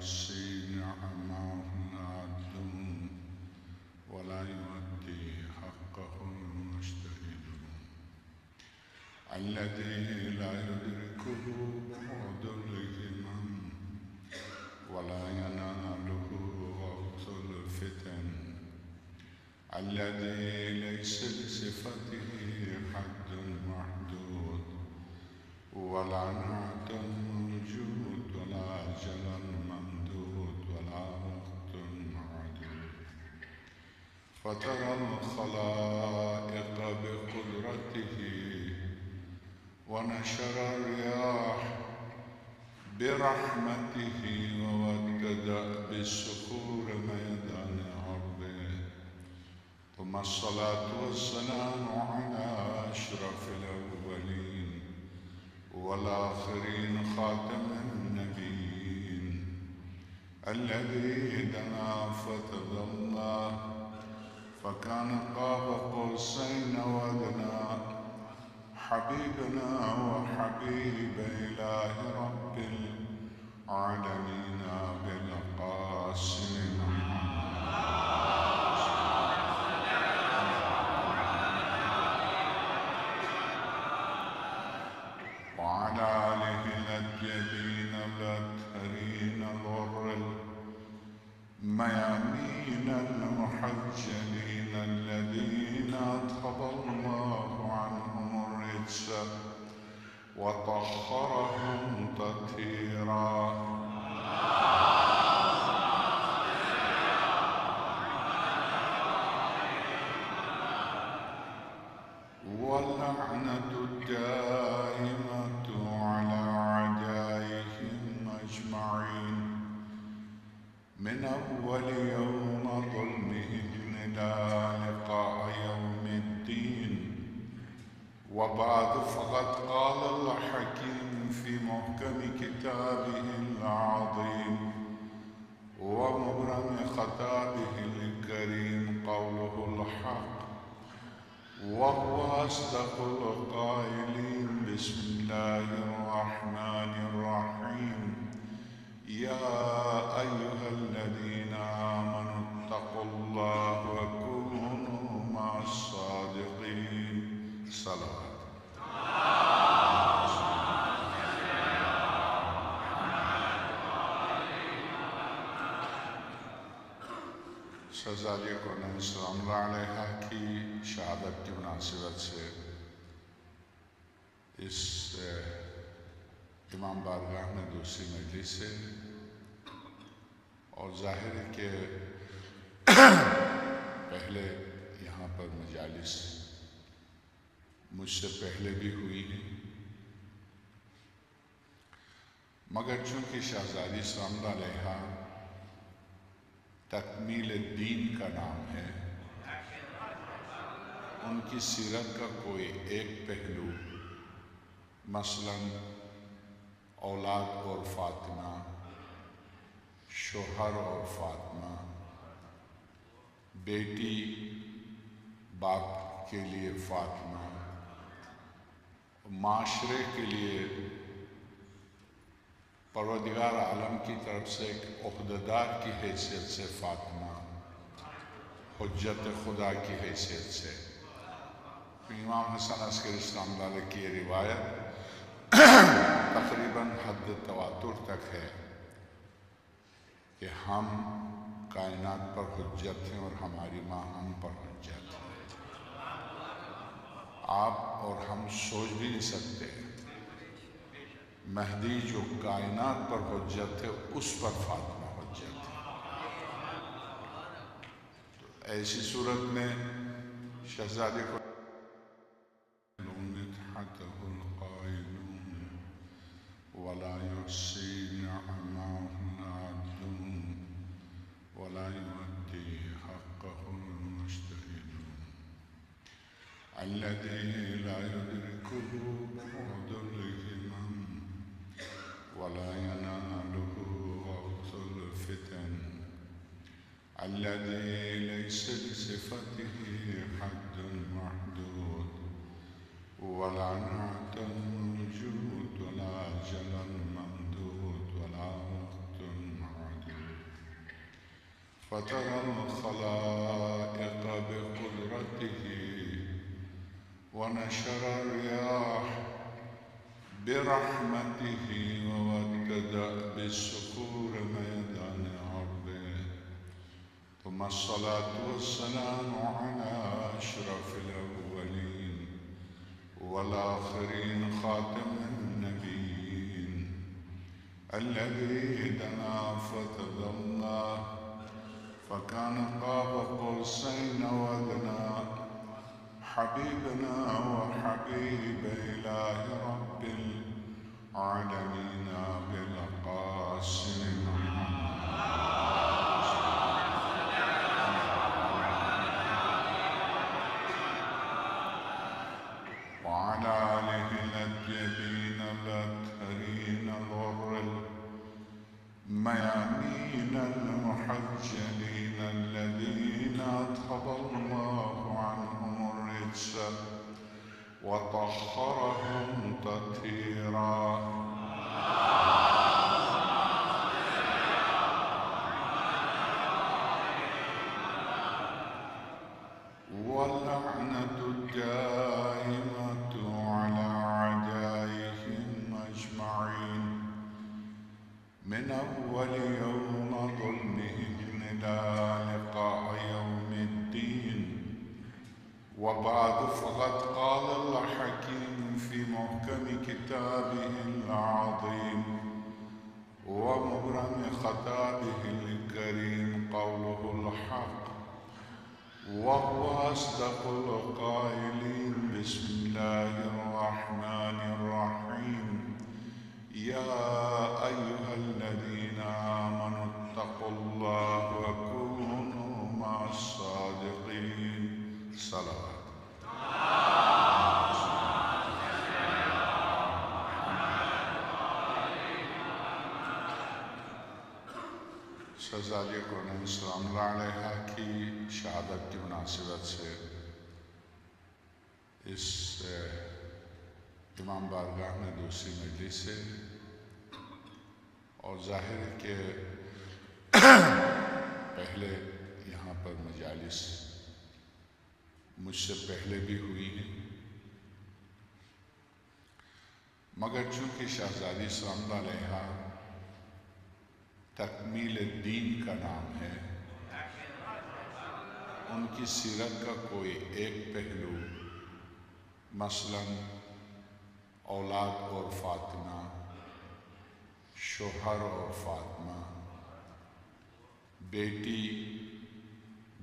يحصي نعمه العبد ولا يؤدي حقه المجتهد الذي لا يدركه بعد الهمم ولا يناله غوث الفتن الذي ليس لصفته حد محدود ولا نعت موجود ولا أجل ممدود ولا وقت معدود فترى الخلائق بقدرته ونشر الرياح برحمته وودد بالصخور ميدان أرضه ثم الصلاة والسلام على أشرف الأولين والآخرين خاتم النبيين الذي دنا فتدلى فكان قاب قوسين وأدنى حبيبنا وحبيب إله رب العالمين بالقاسم وعلى آله الأطيبين الأطهرين الغر الميامين المحجلين الذين أذهب الله عنهم الرجس وطهرهم تطهيرا واللعنة الدائمة على أعدائهم أجمعين من أول يوم ظلمهم إلى لقاء يوم الدين وبعد فقد قال الحكيم في محكم كتابه العظيم ومبرم خطابه الكريم قوله الحق وهو أصدق القائلين بسم الله الرحمن الرحيم يا أيها الذين آمنوا اتقوا الله وكونوا مع الصادقين صلوات شہزادی کونین سلام اللہ علیہ کی شہادت کی مناسبت سے اس امام بارگاہ میں دوسری مجلس ہے اور ظاہر ہے کہ پہلے یہاں پر مجالس مجھ سے پہلے بھی ہوئی ہیں مگر چونکہ شہزادی سلام اللہ علیہ تکمیل دین کا نام ہے ان کی سیرت کا کوئی ایک پہلو مثلا اولاد اور فاطمہ شوہر اور فاطمہ بیٹی باپ کے لیے فاطمہ معاشرے کے لیے پروردگار عالم کی طرف سے ایک عہدیدار کی حیثیت سے فاطمہ حجت خدا کی حیثیت سے امام حسن عسکری سلام اللہ علیہ کی یہ روایت تقریباً حد تواتر تک ہے کہ ہم کائنات پر حجت ہیں اور ہماری ماں ہم پر حجت ہے آپ اور ہم سوچ بھی نہیں سکتے مہدی جو کائنات پر حجت ہے اس پر فاطمہ حجت ہے تو ایسی صورت میں شہزادی کو ولا يحصي نعمه العبد ولا يؤدي حقه المجتهد الذي لا يدركه بعد الهمم ولا يناله غوث الفتن الذي ليس لصفته حد محدود ولا نعت موجود ولا أجل ممدود ولا وقت معدود فترى الخلائق بقدرته ونشر الرياح برحمته وابتدأ بالصخور ميدان أرضه ثم الصلاة والسلام على أشرف الأولين والآخرين خاتم النبيين الذي دنا فتدلى فكان قاب قوسين وأدنى حبيبنا وحبيب إله رب العالمين بالقاسم وعلى آله الأطيبين الأطهرين الغر الميامين المحجلين الذين أذهب الله عنهم الرجس وطهرهم تطهيرا واللعنة الدائمة على أعدائهم أجمعين من أول يوم ظلمهم إلى لقاء يوم الدين وبعد فقد قال الحكيم في محكم كتابه العظيم ومبرم خطابه الكريم قوله الحق وهو أصدق القائلين بسم الله الرحمن الرحيم يا أيها الذين آمنوا اتقوا الله وكونوا مع الصادقين صلوات شہزادی کونین سلام اللہ علیہ کی شہادت کی مناسبت سے اس امام بارگاہ میں دوسری مجلس ہے اور ظاہر ہے کہ پہلے یہاں پر مجالس مجھ سے پہلے بھی ہوئی ہیں مگر چونکہ شہزادی سلام اللہ علیہ تکمیل الدین کا نام ہے ان کی سیرت کا کوئی ایک پہلو مثلاً اولاد اور فاطمہ شوہر اور فاطمہ بیٹی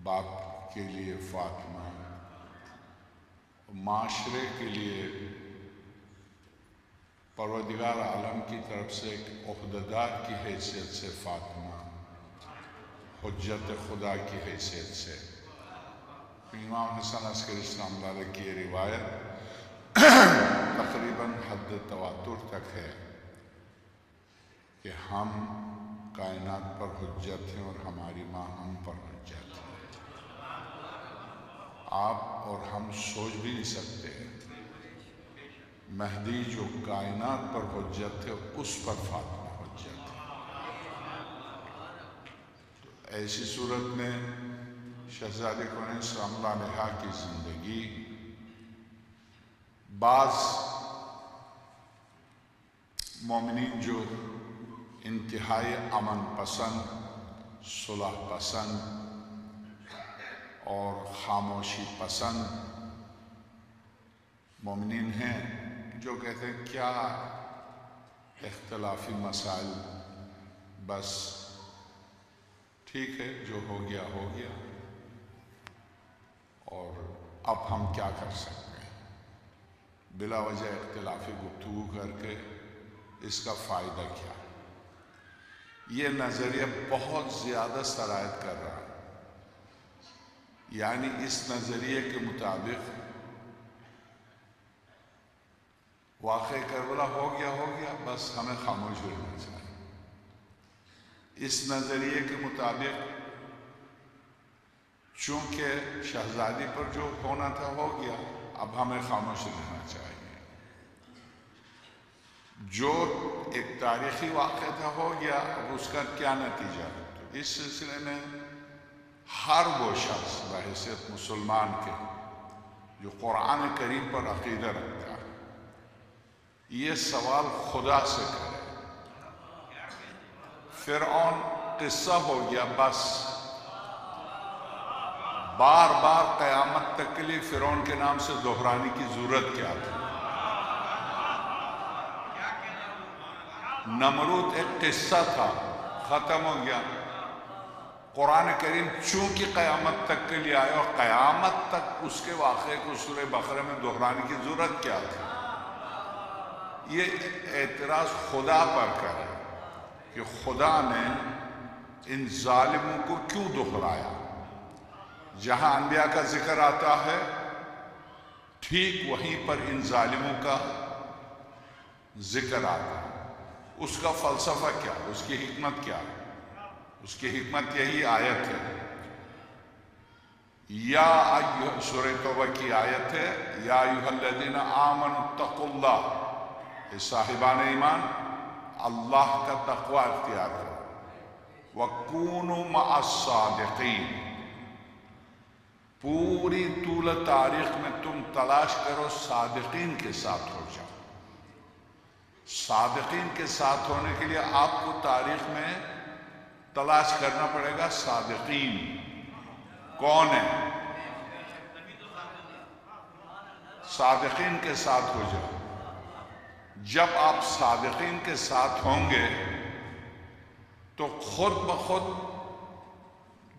باپ کے لیے فاطمہ معاشرے کے لیے پروردگار عالم کی طرف سے ایک عہدیدار کی حیثیت سے فاطمہ حجت خدا کی حیثیت سے امام حسن عسکری سلام اللہ علیہ کی یہ روایت تقریباً حد تواتر تک ہے کہ ہم کائنات پر حجت ہیں اور ہماری ماں ہم پر حجت ہے آپ اور ہم سوچ بھی نہیں سکتے مہدی جو کائنات پر حجت ہے اس پر فاطمہ حجت ہے تو ایسی صورت میں شہزادی کونین سلام اللہ علیہ کی زندگی بعض مومنین جو انتہائی امن پسند صلح پسند اور خاموشی پسند مومنین ہیں جو کہتے ہیں کیا اختلافی مسائل بس ٹھیک ہے جو ہو گیا اور اب ہم کیا کر سکتے ہیں بلا وجہ اختلافی گفتگو کر کے اس کا فائدہ کیا یہ نظریہ بہت زیادہ سرایت کر رہا ہے یعنی اس نظریے کے مطابق واقع کربلا ہو گیا بس ہمیں خاموش رہنا چاہیے اس نظریے کے مطابق چونکہ شہزادی پر جو ہونا تھا ہو گیا اب ہمیں خاموش رہنا چاہیے جو ایک تاریخی واقعہ تھا ہو گیا اب اس کا کیا نتیجہ تو اس سلسلے میں ہر وہ شخص بحیثیت مسلمان کے جو قرآن کریم پر عقیدہ رکھتا ہے یہ سوال خدا سے کرے۔ فرعون قصہ ہو گیا، بس بار بار قیامت تک کے لیے فرعون کے نام سے دہرانے کی ضرورت کیا تھی؟ نمرود ایک قصہ تھا، ختم ہو گیا۔ قرآن کریم چونکہ قیامت تک کے لیے آئے اور قیامت تک اس کے واقعے کو سورہ بقرہ میں دہرانے کی ضرورت کیا تھی؟ یہ اعتراض خدا پر کرے کہ خدا نے ان ظالموں کو کیوں دہرایا۔ جہاں انبیاء کا ذکر آتا ہے ٹھیک وہیں پر ان ظالموں کا ذکر آتا ہے۔ اس کا فلسفہ کیا، اس کی حکمت کیا ہے؟ اس کی حکمت یہی آیت ہے، سورہ توبہ کی آیت ہے، یا ایھا الذین آمنوا اتقوا اللہ، صاحبان ایمان اللہ کا تقوی اختیار کرو، وَكُونُوا مَعَ الصَّادِقِينَ، پوری طول تاریخ میں تم تلاش کرو صادقین کے ساتھ ہو جاؤ۔ صادقین کے ساتھ ہونے کے لیے آپ کو تاریخ میں تلاش کرنا پڑے گا صادقین کون ہیں۔ صادقین کے ساتھ ہو جاؤ۔ جب آپ صادقین کے ساتھ ہوں گے تو خود بخود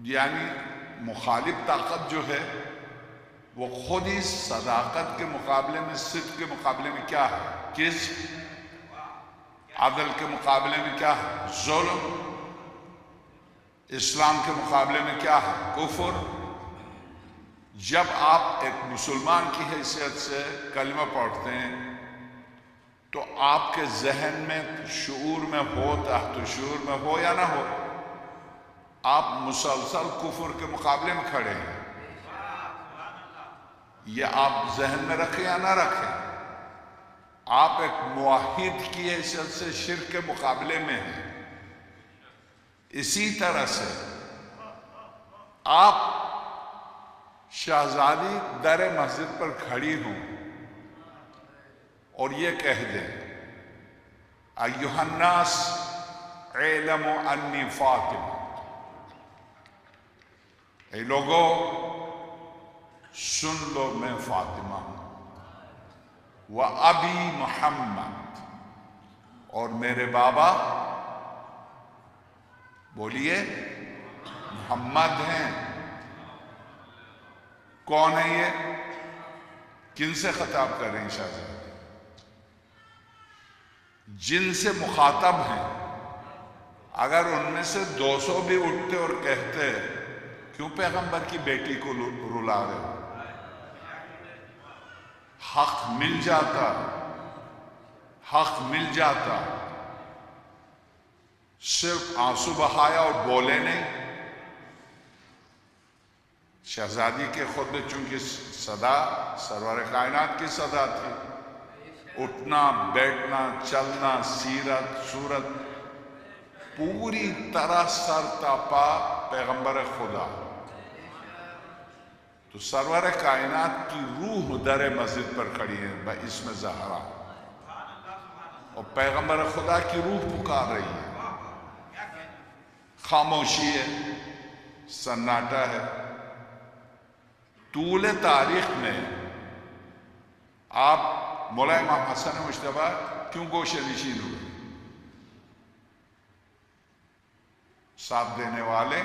یعنی مخالف طاقت جو ہے وہ خود ہی صداقت کے مقابلے میں، صدق کے مقابلے میں کیا ہے؟ کذب۔ عدل کے مقابلے میں کیا ہے؟ ظلم۔ اسلام کے مقابلے میں کیا ہے؟ کفر۔ جب آپ ایک مسلمان کی حیثیت سے کلمہ پڑھتے ہیں تو آپ کے ذہن میں، شعور میں ہو، تحت شعور میں ہو یا نہ ہو، آپ مسلسل کفر کے مقابلے میں کھڑے ہیں۔ یہ آپ ذہن میں رکھیں یا نہ رکھیں، آپ ایک موحد کی حیثیت سے شرک کے مقابلے میں ہیں۔ اسی طرح سے آپ شہزادی در مسجد پر کھڑی ہوں اور یہ کہہ دیں ایھا الناس اعلموا انی فاطمہ، اے لوگو سن لو میں فاطمہ ہوں، وَأَبِي محمد، اور میرے بابا بولیے محمد ہیں۔ کون ہے یہ؟ کن سے خطاب کر رہے ہیں شہزادی؟ جن سے مخاطب ہیں۔ اگر ان میں سے 200 بھی اٹھتے اور کہتے کیوں پیغمبر کی بیٹی کو رلا رہے ہو، حق مل جاتا، حق مل جاتا، صرف آنسو بہایا اور بولے نہیں۔ شہزادی کے خطبے چونکہ صدا سرور کائنات کی صدا تھی، اٹھنا بیٹھنا چلنا، سیرت صورت پوری طرح سر تاپا پیغمبر خدا، تو سرور کائنات کی روح در مسجد پر کھڑی ہے باسم زہرا، اور پیغمبر خدا کی روح پکار رہی ہے۔ خاموشی ہے، سناٹا ہے۔ طول تاریخ میں آپ مولا امام حسن مجتبیٰ کیوں گوشہ نشین ہوئے؟ ساتھ دینے والے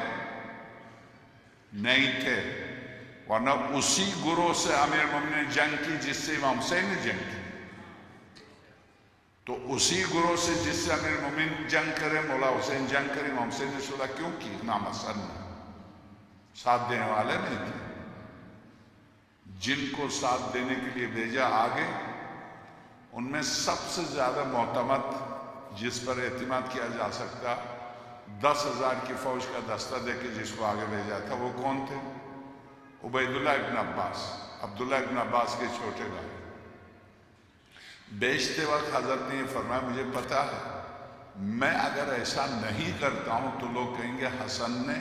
نہیں تھے، ورنہ اسی گروہ سے امیر المومنین نے جنگ کی جس سے امام حسین نے جنگ کی، تو اسی گروہ سے جس سے امیر المومنین جنگ کرے، مولا حسین جنگ کرے، امام حسین نے صلح کیوں کی؟ امام حسن نے ساتھ دینے والے نہیں تھے۔ جن کو ساتھ دینے کے لیے بھیجا آگے، ان میں سب سے زیادہ معتمد جس پر اعتماد کیا جا سکتا، 10,000 کی فوج کا دستہ دے کے جس کو آگے بھیجا تھا، وہ کون تھے؟ عبیداللہ ابن عباس، عبداللہ ابن عباس کے چھوٹے بھائی۔ بیچتے وقت حضرت نے یہ فرمایا مجھے پتا ہے میں اگر ایسا نہیں کرتا ہوں تو لوگ کہیں گے حسن نے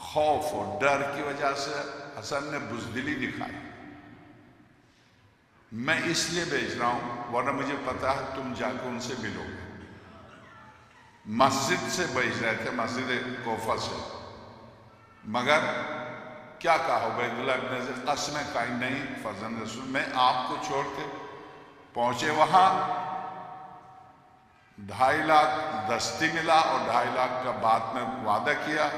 خوف اور ڈر کی وجہ سے حسن نے بزدلی دکھائی، میں اس لیے بھیج رہا ہوں ورنہ مجھے پتا ہے تم جا کے ان سے ملو گے۔ مسجد سے بھیج رہے تھے، مسجد کوفہ سے، مگر کیا کہا عبید اللہ ابن زید، قسمیں کھائی نہیں فرزند رسول، میں آپ کو چھوڑ کے پہنچے وہاں 2.5 لاکھ دستی ملا اور 2.5 لاکھ کا بعد میں وعدہ کیا۔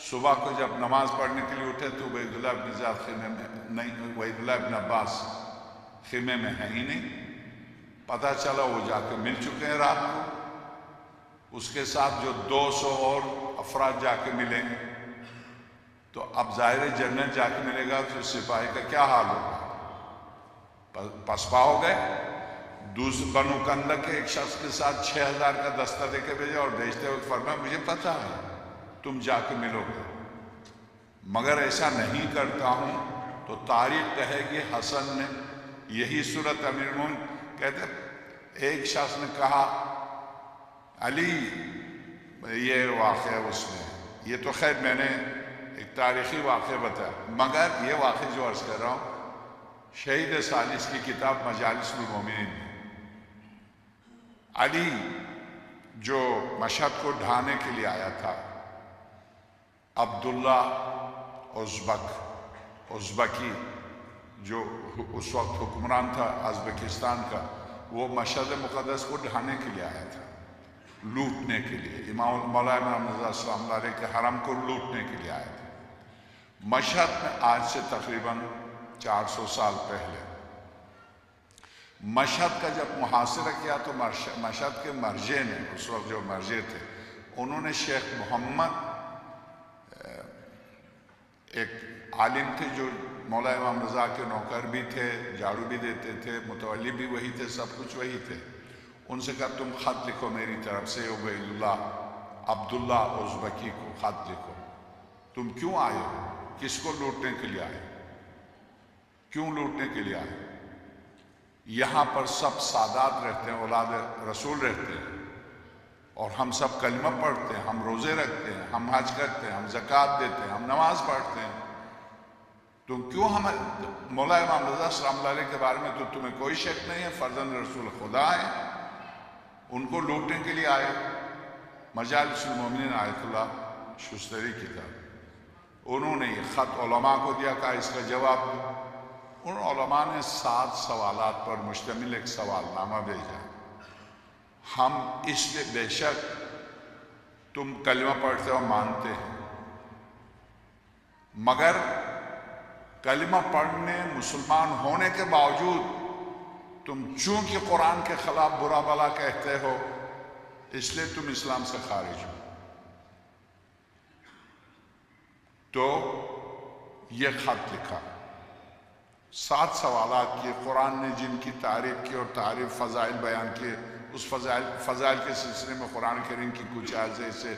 صبح کو جب نماز پڑھنے کے لیے اٹھے تو عبید اللہ ابن زید خیمے میں نہیں، عبید اللہ ابن عباس خیمے میں ہے ہی نہیں، پتہ چلا وہ جا کے مل چکے ہیں رات کو، اس کے ساتھ جو 200 اور افراد جا کے ملیں، تو اب ظاہر جنرل جا کے ملے گا تو سپاہی کا کیا حال ہوگا، پسپا ہو گئے۔ دوسرے بنو کندہ کے ایک شخص کے ساتھ 6000 کا دستہ دے کے بھیجا اور بھیجتے وقت فرمایا مجھے پتہ ہے تم جا کے ملو گے، مگر ایسا نہیں کرتا ہوں تو تاریخ کہے گی حسن نے یہی صورت امیر المومنین کہتے ایک شخص نے کہا علی، یہ واقعہ اس میں، یہ تو خیر میں نے ایک تاریخی واقعہ بتایا، مگر یہ واقعہ جو عرض کر رہا ہوں شہید ثالث کی کتاب مجالس المومنین میں علی جو مشہد کو ڈھانے کے لیے آیا تھا، عبداللہ ازبکی جو اس وقت حکمران تھا ازبکستان کا، وہ مشہد مقدس کو ڈھانے کے لیے آیا تھا، لوٹنے کے لیے، مولا امام رضا السلام اللہ علیہ کے حرم کو لوٹنے کے لیے آیا تھا۔ مشہد میں آج سے تقریباً 400 سال پہلے مشہد کا جب محاصرہ کیا تو مشہد کے مرجع نے، اس وقت جو مرجع تھے، انہوں نے شیخ محمد ایک عالم تھے جو مولا امام رضا کے نوکر بھی تھے، جھاڑو بھی دیتے تھے، متولی بھی وہی تھے، سب کچھ وہی تھے، ان سے کہا تم خط لکھو میری طرف سے عبید اللہ عبداللہ ازبکی کو خط لکھو، تم کیوں آئے ہو، کس کو لوٹنے کے لیے آئے، کیوں لوٹنے کے لیے آئے؟ یہاں پر سب سادات رہتے ہیں، اولاد رسول رہتے ہیں، اور ہم سب کلمہ پڑھتے ہیں، ہم روزے رکھتے ہیں، ہم حج کرتے ہیں، ہم زکوٰۃ دیتے ہیں، ہم نماز پڑھتے ہیں، تو کیوں ہم مولا امام رضا السلام اللہ علیہ کے بارے میں تو تمہیں کوئی شک نہیں ہے، فرزند رسول خدا ہے، ان کو لوٹنے کے لیے آئے؟ مجالس المومنین آیت اللہ شستری کتاب، انہوں نے یہ خط علماء کو دیا، کہا اس کا جواب دو۔ ان علماء نے 7 سوالات پر مشتمل ایک سوال نامہ بھیجا، ہم اس لیے بے شک تم کلمہ پڑھتے ہو مانتے ہیں، مگر کلمہ پڑھنے مسلمان ہونے کے باوجود تم چونکہ قرآن کے خلاف برا بلا کہتے ہو اس لیے تم اسلام سے خارج ہو۔ تو یہ خط لکھا، 7 سوالات کیے، قرآن نے جن کی تعریف کی اور تعریف فضائل بیان کیے، اس فضائل کے سلسلے میں قرآن کریم کی کچھ آیات جیسے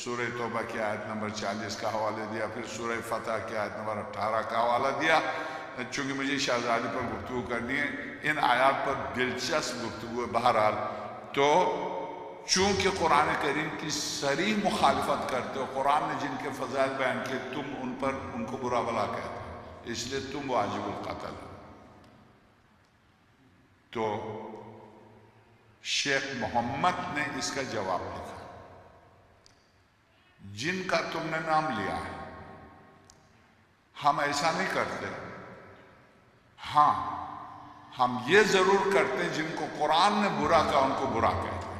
سورہ توبہ کی آیت نمبر 40 کا حوالہ دیا، پھر سورہ فتح کی آیت نمبر 18 کا حوالہ دیا۔ چونکہ مجھے شہزادی پر گفتگو کرنی ہے، ان آیات پر دلچسپ گفتگو ہے، بہرحال تو چونکہ قرآن کریم کی صریح مخالفت کرتے ہو، قرآن نے جن کے فضائل بیان کیے تم ان کو برا بلا کہتے ہو، اس لیے تم واجب القتل ہو۔ تو شیخ محمد نے اس کا جواب لکھا، جن کا تم نے نام لیا ہے ہم ایسا نہیں کرتے، ہاں ہم یہ ضرور کرتے جن کو قرآن نے برا کہا ان کو برا کہتے ہیں،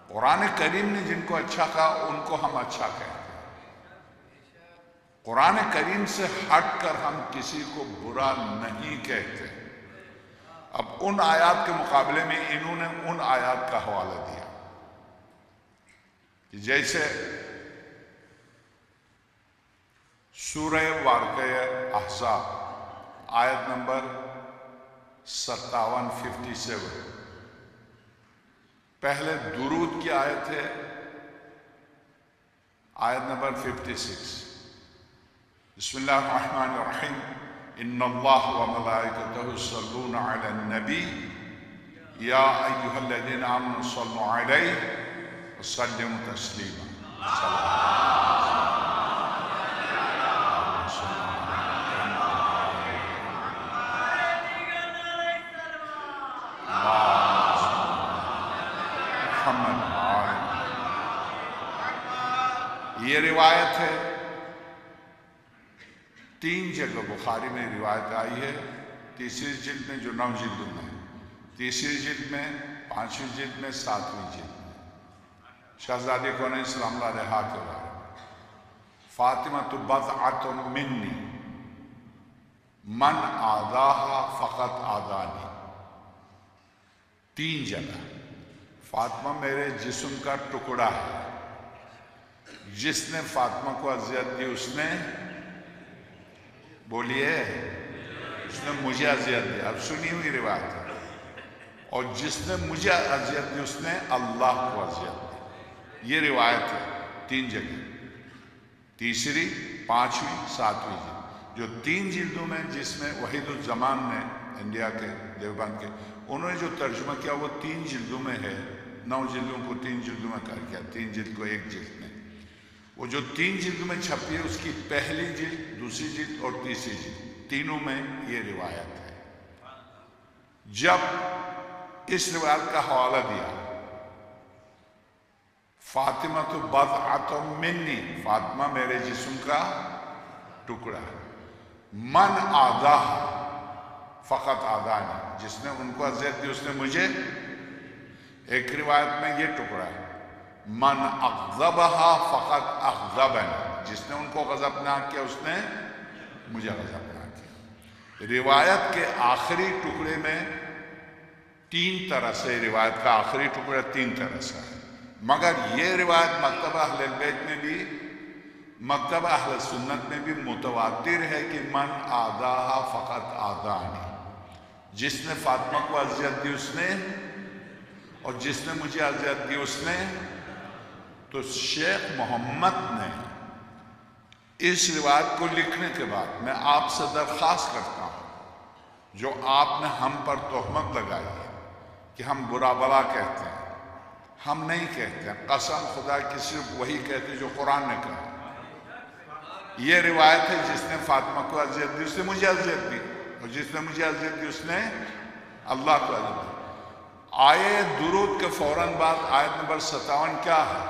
قرآن کریم نے جن کو اچھا کہا ان کو ہم اچھا کہتے ہیں، قرآن کریم سے ہٹ کر ہم کسی کو برا نہیں کہتے۔ اب ان آیات کے مقابلے میں انہوں نے ان آیات کا حوالہ دیا، جیسے سورہ واقعہ احزاب آیت نمبر 57 پہلے درود کی آیت ہے، آیت نمبر 56، بسم اللہ الرحمن الرحیم، ان اللہ وملائکتہ یصلون علی النبی یا ایہا الذین آمنوا صلوا علیہ وسلموا تسلیما۔ یہ روایت ہے، 3 جگہ بخاری میں روایت آئی ہے، تیسری جلد میں جو 9 جلدوں میں ہے، تیسری جلد میں، 5ویں جلد میں، 7ویں جلد میں، شہزادی کونین سلام اللہ علیہ کے بارے میں، فاطمہ بضعۃ منی من آذاہا فقط آذانی، 3 جگہ، فاطمہ میرے جسم کا ٹکڑا ہے، جس نے فاطمہ کو اذیت دی اس نے، بولیے، اس نے مجھے اذیت دی، اب سنی ہوئی روایت ہے، اور جس نے مجھے اذیت دی اس نے اللہ کو اذیت دی، یہ روایت ہے 3 جگہ، تیسری، 5ویں، 7ویں جلد، جو 3 جلدوں میں، جس میں وحید الزمان نے انڈیا کے دیوبند کے، انہوں نے جو ترجمہ کیا وہ 3 جلدوں میں ہے، 9 جلدوں کو 3 جلدوں میں کر کیا، 3 جلد کو 1 جلد میں، وہ جو 3 جلدوں میں چھپی ہے اس کی پہلی جلد، دوسری جلد اور تیسری جلد، تینوں میں یہ روایت ہے۔ جب اس روایت کا حوالہ دیا، فاطمہ تو بضعۃ منی، فاطمہ میرے جسم کا ٹکڑا ہے، من آذاہا فقط آذانی، جس نے ان کو اذیت دی اس نے مجھے، ایک روایت میں یہ ٹکڑا ہے، من اغضبہا فقط اغضبنی، جس نے ان کو غضبناک کیا اس نے مجھے غضبناک کیا۔ روایت کے آخری ٹکڑے میں 3 طرح سے، روایت کا آخری ٹکڑا 3 طرح سے ہے، مگر یہ روایت مکتبہ اہل بیت میں بھی، مکتبہ اہل سنت میں بھی متواتر ہے کہ من آذاہا فقط آذانی، جس نے فاطمہ کو اذیت دی اس نے، اور جس نے مجھے اذیت دی اس نے۔ تو شیخ محمد نے اس روایت کو لکھنے کے بعد میں آپ سے درخواست کرتا ہوں، جو آپ نے ہم پر تہمت لگائی ہے کہ ہم برا بلا کہتے ہیں، ہم نہیں کہتے ہیں، قسم خدا کی صرف وہی کہتے جو قرآن نے کہا۔ یہ روایت ہے جس نے فاطمہ کو اذیت دی اس نے مجھے اذیت دی، اور جس نے مجھے اذیت دی اس نے اللہ کو اذیت دی۔ آیے درود کے فوراً بعد آیت نمبر 57 کیا ہے؟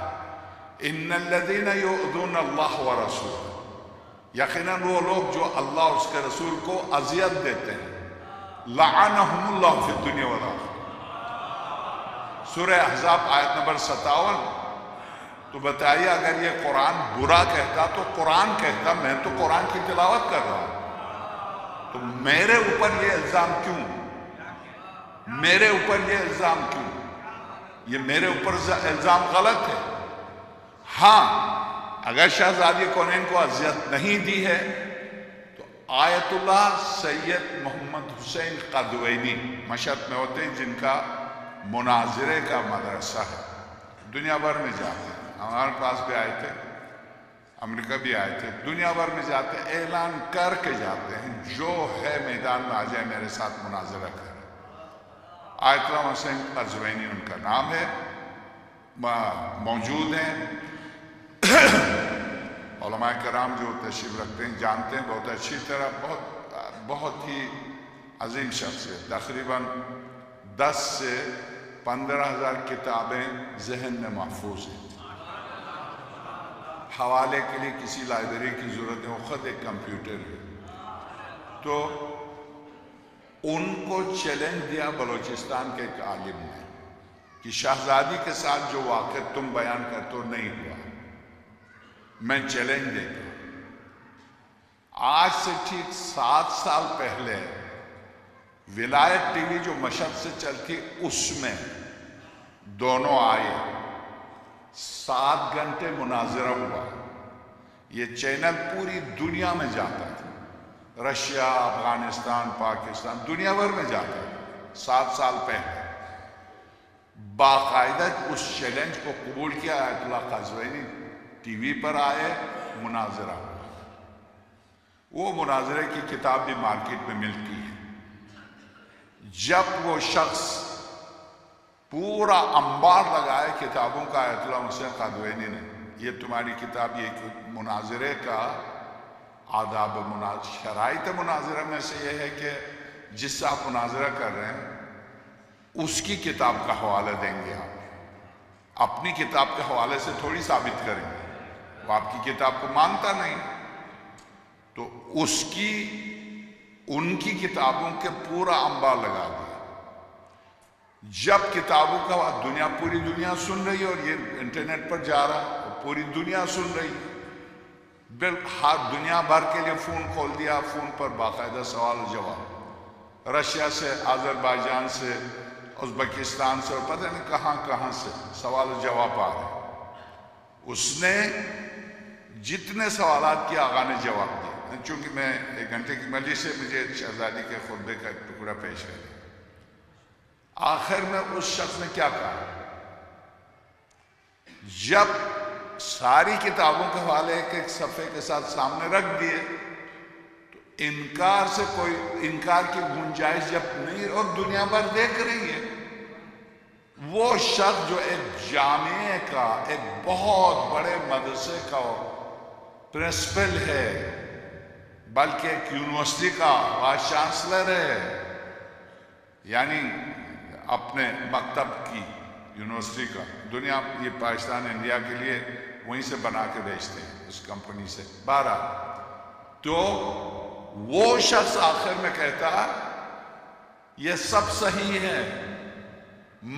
ان الذین یؤذون اللہ ورسولہ، یقیناً وہ لوگ جو اللہ اور اس کے رسول کو اذیت دیتے ہیں، لعنہم اللہ فی الدنیا والآخرہ، سورہ احزاب آیت نمبر 57۔ تو بتائیے اگر یہ قرآن برا کہتا تو قرآن کہتا، میں تو قرآن کی تلاوت کر رہا ہوں، تو میرے اوپر یہ الزام کیوں؟ میرے اوپر یہ الزام کیوں؟ یہ میرے اوپر الزام غلط ہے۔ ہاں، اگر شہزادی کونین کو اذیت نہیں دی ہے تو آیت اللہ سید محمد حسین قادوینی مشہد میں ہوتے ہیں، جن کا مناظرے کا مدرسہ ہے، دنیا بھر میں جاتے ہیں، ہمارے پاس بھی آئے تھے، امریکہ بھی آئے تھے، دنیا بھر میں جاتے ہیں، اعلان کر کے جاتے ہیں جو ہے میدان میں آ جائے میرے ساتھ مناظرہ کرے۔ آیت اللہ حسین قادوینی ان کا نام ہے، موجود ہیں، علماء کرام جو تشریف رکھتے ہیں جانتے ہیں بہت اچھی طرح، بہت ہی عظیم شخص ہے، تقریباً 10 سے 15,000 کتابیں ذہن میں محفوظ ہیں، حوالے کے لیے کسی لائبریری کی ضرورت ہے، وہ خود ایک کمپیوٹر ہے۔ تو ان کو چیلنج دیا بلوچستان کے ایک عالم نے کہ شہزادی کے ساتھ جو واقعہ تم بیان کرتے ہو نہیں ہوا، میں چیلنج دیتا ہوں۔ آج سے ٹھیک 7 سال پہلے ولایت ٹی وی جو مشہد سے چلتی اس میں دونوں آئے، 7 گھنٹے مناظرہ ہوا، یہ چینل پوری دنیا میں جاتا تھا، رشیا، افغانستان، پاکستان، دنیا بھر میں جاتا ہے۔ 7 سال پہلے باقاعدہ اس چیلنج کو قبول کیا، آیت اللہ قادوینی ٹی وی پر آئے، مناظرہ ہوا۔ وہ مناظرے کی کتاب بھی مارکیٹ میں ملتی ہے۔ جب وہ شخص پورا انبار لگائے کتابوں کا آیت اللہ حسین قادوینی نے، یہ تمہاری کتاب یہ مناظرے کا آداب شرائط مناظرہ میں سے یہ ہے کہ جس سے آپ مناظرہ کر رہے ہیں اس کی کتاب کا حوالہ دیں گے آپ، اپنی کتاب کے حوالے سے تھوڑی ثابت کریں گے، وہ آپ کی کتاب کو مانتا نہیں، تو ان کی کتابوں کے پورا انبار لگا دیا۔ جب کتابوں کا پوری دنیا سن رہی ہے، اور یہ انٹرنیٹ پر جا رہا ہے، پوری دنیا سن رہی ہے، ہر دنیا بھر کے لیے فون کھول دیا، فون پر باقاعدہ سوال و جواب، رشیا سے، آذربائیجان سے، ازبکستان سے، اور پتہ نہیں کہاں کہاں سے سوال و جواب آ رہے ہیں۔ اس نے جتنے سوالات کیے آقا نے جواب دیا۔ چونکہ میں 1 گھنٹے کی مجلس سے مجھے شہزادی کے خطبے کا ایک ٹکڑا پیش کرنا، آخر میں اس شخص نے کیا کہا، جب ساری کتابوں کے حوالے ایک صفحے کے ساتھ سامنے رکھ دیے تو انکار کی گنجائش جب نہیں، اور دنیا بھر دیکھ رہی ہے، وہ شخص جو ایک جامعے کا، ایک بہت بڑے مدرسے کا پرنسپل ہے، بلکہ ایک یونیورسٹی کا وائس چانسلر ہے، یعنی اپنے مکتب کی یونیورسٹی کا، دنیا یہ پاکستان انڈیا کے لیے وہیں سے بنا کے بیچتے ہیں اس کمپنی سے 12، تو وہ شخص آخر میں کہتا یہ سب صحیح ہے،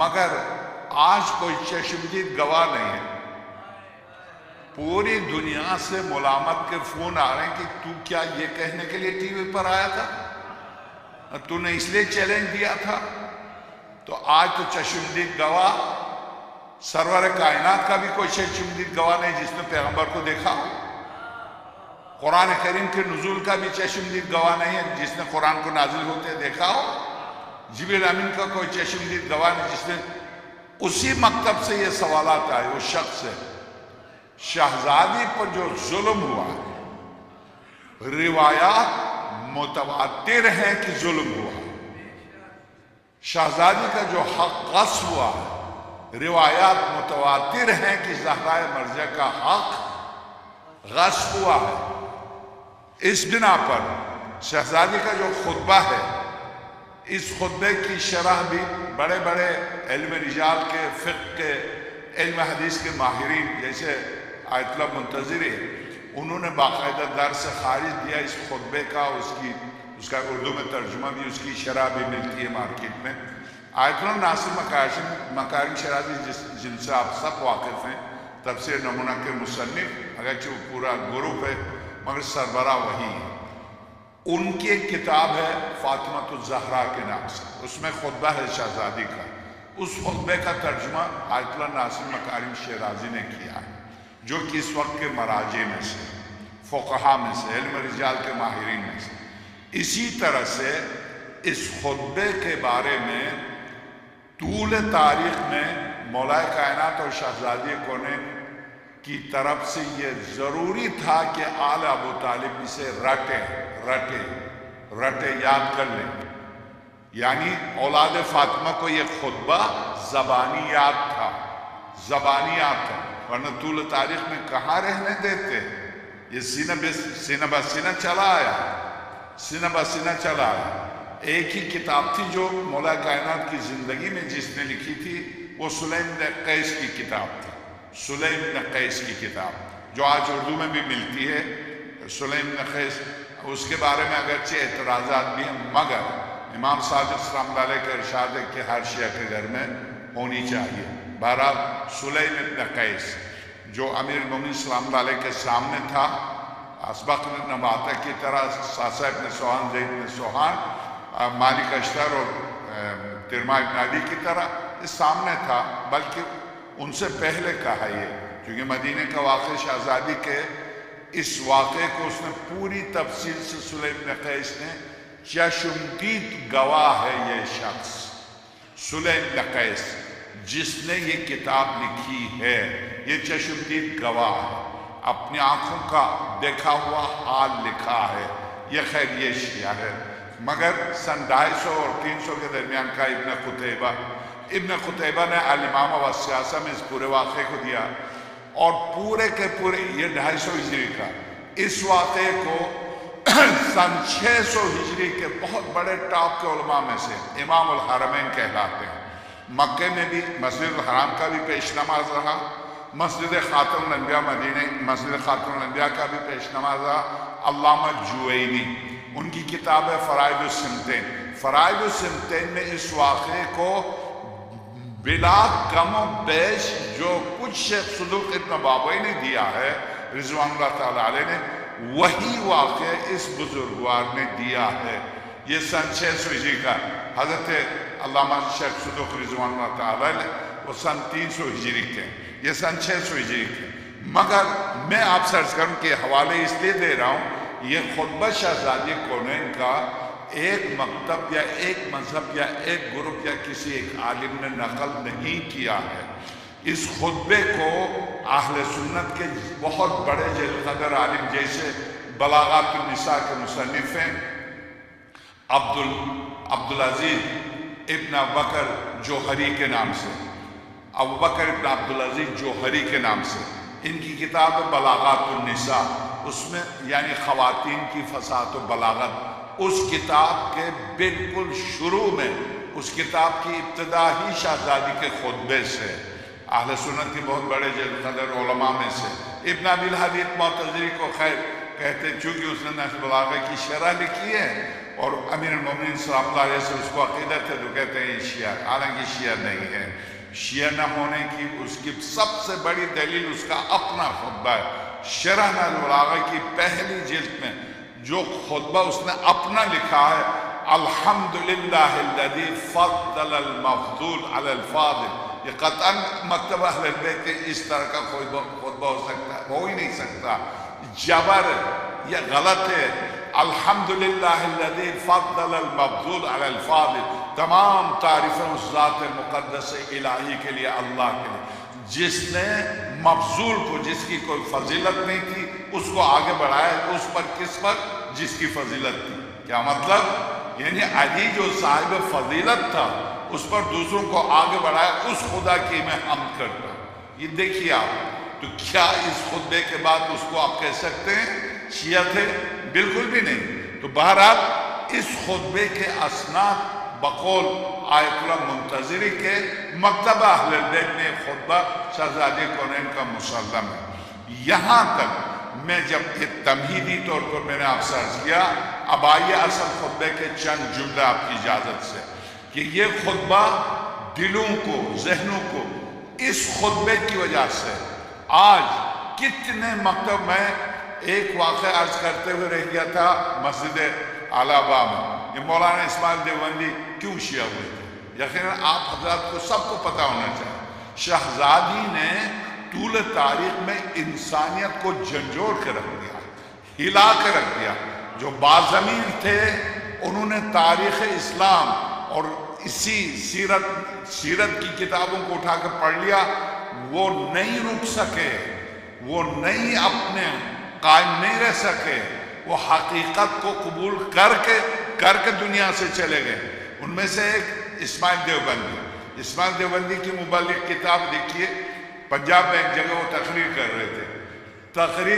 مگر آج کوئی چشمدید گواہ نہیں ہے۔ پوری دنیا سے ملامت کے فون آ رہے ہیں کہ تو کیا یہ کہنے کے لیے ٹی وی پر آیا تھا، تو نے اس لیے چیلنج دیا تھا، تو آج تو چشمدید گواہ سرور کائنات کا بھی کوئی چشمدید گواہ نہیں جس نے پیغمبر کو دیکھا، قرآن کریم کے نزول کا بھی چشمدید گواہ نہیں ہے جس نے قرآن کو نازل ہوتے دیکھا ہو، جبریل امین کا کوئی چشمدید گواہ نہیں جس نے، اسی مکتب سے یہ سوالات آئے، وہ شخص ہے۔ شہزادی پر جو ظلم ہوا ہے، روایات متواتر ہیں کہ ظلم ہوا ہے، شہزادی کا جو حق غصب ہوا ہے، روایات متواتر ہیں کہ زہرائے مرضیہ کا حق غصب ہوا ہے۔ اس بنا پر شہزادی کا جو خطبہ ہے، اس خطبے کی شرح بھی بڑے بڑے علم رجال کے، فقہ کے، علم حدیث کے ماہرین جیسے آیت اللہ منتظری، انہوں نے باقاعدہ درس خارج دیا اس خطبے کا، اس کا اردو میں ترجمہ بھی، اس کی شرح بھی ملتی ہے مارکیٹ میں۔ آیت اللہ ناصر مکارم شرازی جن سے آپ سب واقف ہیں، تفسیر نمونہ کے مصنف، اگرچہ وہ پورا گروپ ہے مگر سربراہ وہی ہے، ان کی ایک کتاب ہے فاطمۃ الزہرا کے نام سے، اس میں خطبہ ہے شہزادی کا، اس خطبے کا ترجمہ آیت اللہ ناصر مکارم شرازی نے کیا ہے، جو کہ اس وقت کے مراجع میں سے، فقہا میں سے، علم رجال کے ماہرین میں سے۔ اسی طرح سے اس خطبے کے بارے میں طول تاریخ میں مولا کائنات اور شہزادی کونین کی طرف سے یہ ضروری تھا کہ آل ابو طالب اسے رٹے یاد کر لیں، یعنی اولاد فاطمہ کو یہ خطبہ زبانیات تھا، ورنہ طول تاریخ میں کہاں رہنے دیتے، یہ سینہ بہ سینہ چلا آیا۔ ایک ہی کتاب تھی جو مولا کائنات کی زندگی میں جس نے لکھی تھی، وہ سلیم بن قیس کی کتاب تھی، سلیم بن قیس کی کتاب جو آج اردو میں بھی ملتی ہے، سلیم بن قیس، اس کے بارے میں اگرچہ اعتراضات بھی ہیں، مگر امام صادق سلام اللہ علیہ کا ارشاد ہے کہ ہر شیعہ کے گھر میں ہونی چاہیے۔ بہرحال سلیم بن قیس جو امیر المومنین سلام اللہ علیہ کے سامنے تھا، اسبق نباتہ کی طرح، ساسا ابن سوہان، زید بن سوہان، مالک اشتر اور ترمہ ابن علی کی طرح اس سامنے تھا، بلکہ ان سے پہلے کہا یہ، کیونکہ مدینہ کا واقع شہزادی کے اس واقعے کو اس نے پوری تفصیل سے سلیم بن قیس نے، چشمدید گواہ ہے یہ شخص سلیم بن قیس جس نے یہ کتاب لکھی ہے، یہ چشمدید گواہ ہے، اپنی آنکھوں کا دیکھا ہوا حال لکھا ہے، یہ خیر یہ شیعہ ہے۔ مگر سن 250 اور 300 کے درمیان کا ابن قتیبہ نے الامامہ والسیاسہ میں اس پورے واقعے کو دیا، اور پورے کے پورے یہ 250 ہجری کا اس واقعے کو سن 600 ہجری کے بہت بڑے ٹاپ کے علماء میں سے امام الحرمین کہلاتے ہیں. مکے میں بھی مسجد الحرام کا بھی پیش نماز رہا، مسجد خاتم الانبیاء مدینہ مسجد خاتم الانبیاء کا بھی پیش نماز رہا. علامہ جوینی ان کی کتاب ہے فرائض السنتین، فرائض السنتین میں اس واقعے کو بلا کم و بیش جو کچھ شیخ صدوق ابن بابوی نے دیا ہے رضوان اللہ تعالیٰ علیہ نے، وہی واقعہ اس بزرگوار نے دیا ہے. یہ سن 600 ہجری کا حضرت علامہ شیخ صدوق رضوان اللہ تعالیٰ علیہ، وہ سن 300 ہجری کے، یہ سن 600 ہجری کے. مگر میں آپ سے عرض کروں کہ حوالے اس لیے دے رہا ہوں، یہ خطبہ شہزادی کونین کا ایک مکتب یا ایک مذہب یا ایک گروپ یا کسی ایک عالم نے نقل نہیں کیا ہے. اس خطبے کو اہل سنت کے بہت بڑے جلیل قدر عالم جیسے بلاغات النساء کے مصنف ہیں عبدالعزیز ابن ابوبکر جوہری کے نام سے، ابوبکر ابن عبدالعزیز جوہری کے نام سے، ان کی کتاب بلاغات النساء، اس میں یعنی خواتین کی فصاحت و بلاغت، اس کتاب کے بالکل شروع میں اس کتاب کی ابتدا ہی شہزادی کے خطبے سے اہل سنت کے بہت بڑے جلیل قدر علماء میں سے ابن ابی الحدیث معتزلی کو خیر کہتے ہیں، چونکہ اس نے نحو البلاغہ کی شرح لکھی ہے اور امیر المومنین سلام اللہ علیہ سے اس کو عقیدت ہے، تو کہتے ہیں یہ شیعہ، حالانکہ شیعہ نہیں ہے. شیعہ نہ ہونے کی اس کی سب سے بڑی دلیل اس کا اپنا خطبہ ہے. شرح نحو البلاغہ کی پہلی جلد میں جو خطبہ اس نے اپنا لکھا ہے، الحمدللہ الذی فضل المفضول علی الفاضل، یہ قطعاً مکتب اہل بیت کے اس طرح کا خطبہ ہو سکتا ہے، ہو ہی نہیں سکتا، جبر یہ غلط ہے. الحمدللہ الذی فضل المفضول علی الفاضل، تمام تعریفیں اس ذات مقدس الہی کے لیے، اللہ کے لیے، جس نے مفضول کو، جس کی کوئی فضیلت نہیں تھی، اس کو آگے بڑھایا. اس پر کس پر؟ جس کی فضیلت تھی. کیا مطلب؟ یعنی علی جو صاحب فضیلت تھا اس پر دوسروں کو آگے بڑھایا، اس خدا کی میں حمد کرتا ہوں. یہ دیکھیے آپ، تو کیا اس خطبے کے بعد اس کو آپ کہہ سکتے ہیں شیعہ تھے؟ بالکل بھی نہیں. تو بہرحال اس خطبے کے اسناد بقول آیت اللہ منتظری کے مکتبہ اہل بیت میں خطبہ شہزادی کونین کا مسلم ہے. یہاں تک میں جب یہ تمہیدی طور پر میں نے آپ سے عرض کیا، اب آئیے اصل خطبے کے چند جملے آپ کی اجازت سے، کہ یہ خطبہ دلوں کو، ذہنوں کو اس خطبے کی وجہ سے آج کتنے مکتب میں ایک واقعہ عرض کرتے ہوئے رہ گیا تھا مسجد اعلیٰ باغ میں، یہ مولانا اسماعیل دیوبندی کیوں شیعہ ہوئے تھے؟ یقیناً آپ حضرات کو سب کو پتہ ہونا چاہیے. شہزادی نے طول تاریخ میں انسانیت کو جھنجھوڑ کے رکھ دیا، ہلا کے رکھ دیا. جو باضمیر تھے انہوں نے تاریخ اسلام اور اسی سیرت کی کتابوں کو اٹھا کے پڑھ لیا، وہ نہیں رک سکے، وہ نہیں اپنے قائم نہیں رہ سکے، وہ حقیقت کو قبول کر کے دنیا سے چلے گئے. ان میں سے ایک اسماعیل دیوبندی کی مبلغ کتاب دیکھیے. پنجاب میں ایک جگہ وہ تقریر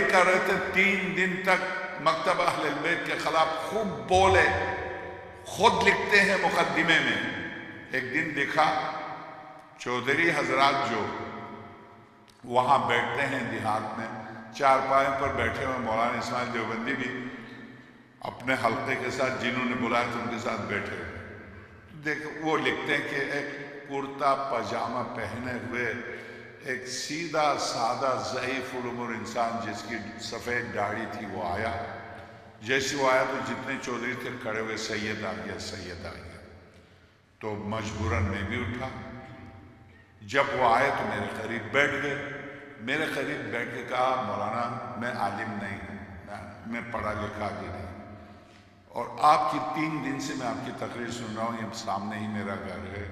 کر رہے تھے 3 دن تک مکتب اہل بیت کے خلاف خوب بولے، خود لکھتے ہیں مقدمے میں. ایک دن دیکھا چودھری حضرات جو وہاں بیٹھتے ہیں دیہات میں، چارپائے پر بیٹھے ہوئے مولانا اسماعیل دیوبندی بھی اپنے حلقے کے ساتھ جنہوں نے بلایا تھے ان کے ساتھ بیٹھے ہوئے. دیکھ وہ لکھتے ہیں کہ ایک کرتا پاجامہ پہنے ہوئے ایک سیدھا سادہ ضعیف العمر انسان جس کی سفید داڑھی تھی وہ آیا. جیسے وہ آیا تو جتنے چودھری تھے کھڑے ہوئے، سید آ گیا. تو مجبوراً میں بھی اٹھا. جب وہ آئے تو میرے قریب بیٹھ کے کہا مولانا میں عالم نہیں ہوں، میں پڑھا لکھا بھی نہیں، اور آپ کی 3 دن سے میں آپ کی تقریر سن رہا ہوں، یہ سامنے ہی میرا گھر ہے،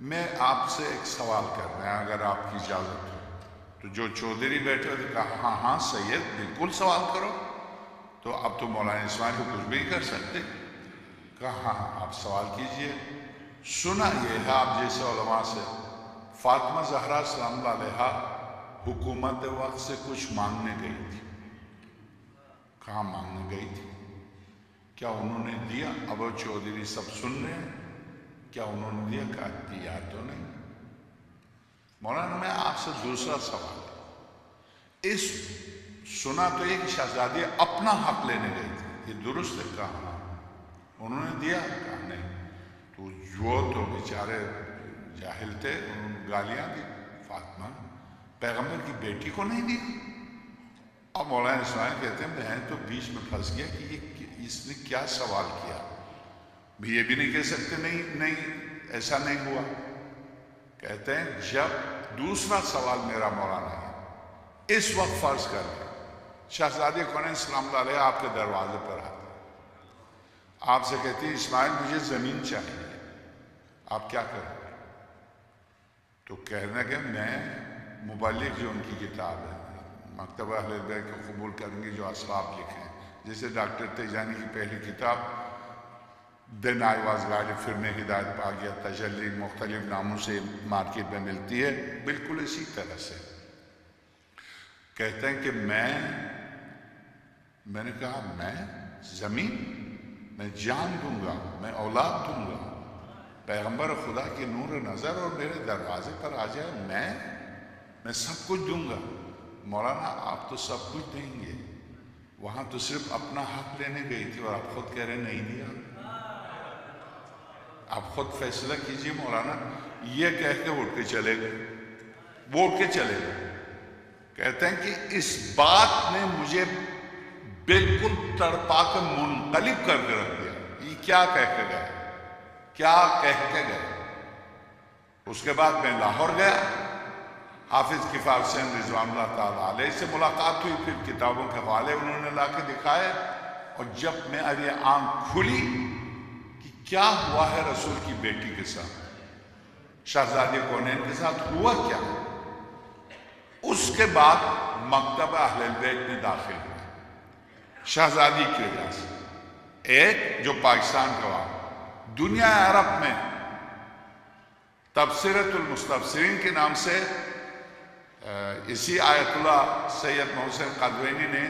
میں آپ سے ایک سوال کر رہا ہوں اگر آپ کی اجازت ہو. تو جو چودھری بیٹھے ہوئے کہا ہاں سید بالکل سوال کرو. تو اب تو مولانا اسماعیل کو کچھ بھی کر سکتے. کہا ہاں آپ سوال کیجئے. سنا یہ ہے آپ جیسے علماء سے، فاطمہ زہرا سلام اللہ علیہا حکومت وقت سے کچھ مانگنے گئی تھی. کہاں مانگنے گئی تھی؟ کیا انہوں نے دیا؟ ابو چودھری سب سن رہے ہیں. کیا انہوں نے دیا؟ کہا دیا تو نہیں. مولانا میں آپ سے دوسرا سوال ہے. اس سنا تو یہ کہ شہزادی اپنا حق لینے گئی تھی، یہ درست ہے؟ کہا انہوں نے دیا؟ کہا نہیں. تو جو تو بیچارے جاہل تھے، انہوں نے گالیاں دی. فاطمہ پیغمبر کی بیٹی کو نہیں دیا؟ اب مولانا اسماعیل کہتے ہیں میں تو بیچ میں پھنس گیا کہ اس نے کیا سوال کیا. بھی یہ بھی نہیں کہہ سکتے نہیں ایسا نہیں ہوا. کہتے ہیں جب دوسرا سوال میرا مولانا ہے، اس وقت فرض کر لیں شہزادی کونین سلام اللہ علیہ آپ کے دروازے پر آتے، آپ سے کہتی اسماعیل مجھے زمین چاہیے، آپ کیا کریں گے؟ تو کہنا کہ میں مبلغ جو ان کی کتاب ہے مکتبہ اہل بیت کو قبول کریں گے جو اسباب لکھے ہیں، جیسے ڈاکٹر تیجانی کی پہلی کتاب دن آئی واز گائیڈ پھر میں ہدایت پا گیا تجلی مختلف ناموں سے مارکیٹ میں ملتی ہے، بالکل اسی طرح سے کہتے ہیں کہ میں نے کہا میں زمین، میں جان دوں گا، میں اولاد دوں گا، پیغمبر خدا کی نور نظر اور میرے دروازے پر آ جائے میں سب کچھ دوں گا. مولانا آپ تو سب کچھ دیں گے، وہاں تو صرف اپنا حق لینے گئی تھی اور آپ خود کہہ رہے نہیں دیا. آپ خود فیصلہ کیجئے مولانا. یہ کہہ کے اٹھ کے چلے گئے، وہ اٹھ کے چلے گئے. کہتے ہیں کہ اس بات نے مجھے بالکل تڑپا کے منقلب کر کے رکھ دیا. یہ کیا کہہ کے گئے، کیا کہہ کے گئے. اس کے بعد میں لاہور گیا، حافظ کفایت حسین رضوان اللہ تعالیٰ علیہ سے ملاقات ہوئی، پھر کتابوں کے حوالے انہوں نے لا کے دکھائے. اور جب میں یہ آنکھ کھلی کہ کیا ہوا ہے رسول کی بیٹی کے ساتھ، شہزادی کونین کے ساتھ ہوا کیا، اس کے بعد مکتبہ اہل بیت میں داخل ہوئے شہزادی کی وجہ سے. ایک جو پاکستان کا دنیا عرب میں تبصرۃ المستبصرین کے نام سے اسی آیت اللہ سید محسن قدوینی نے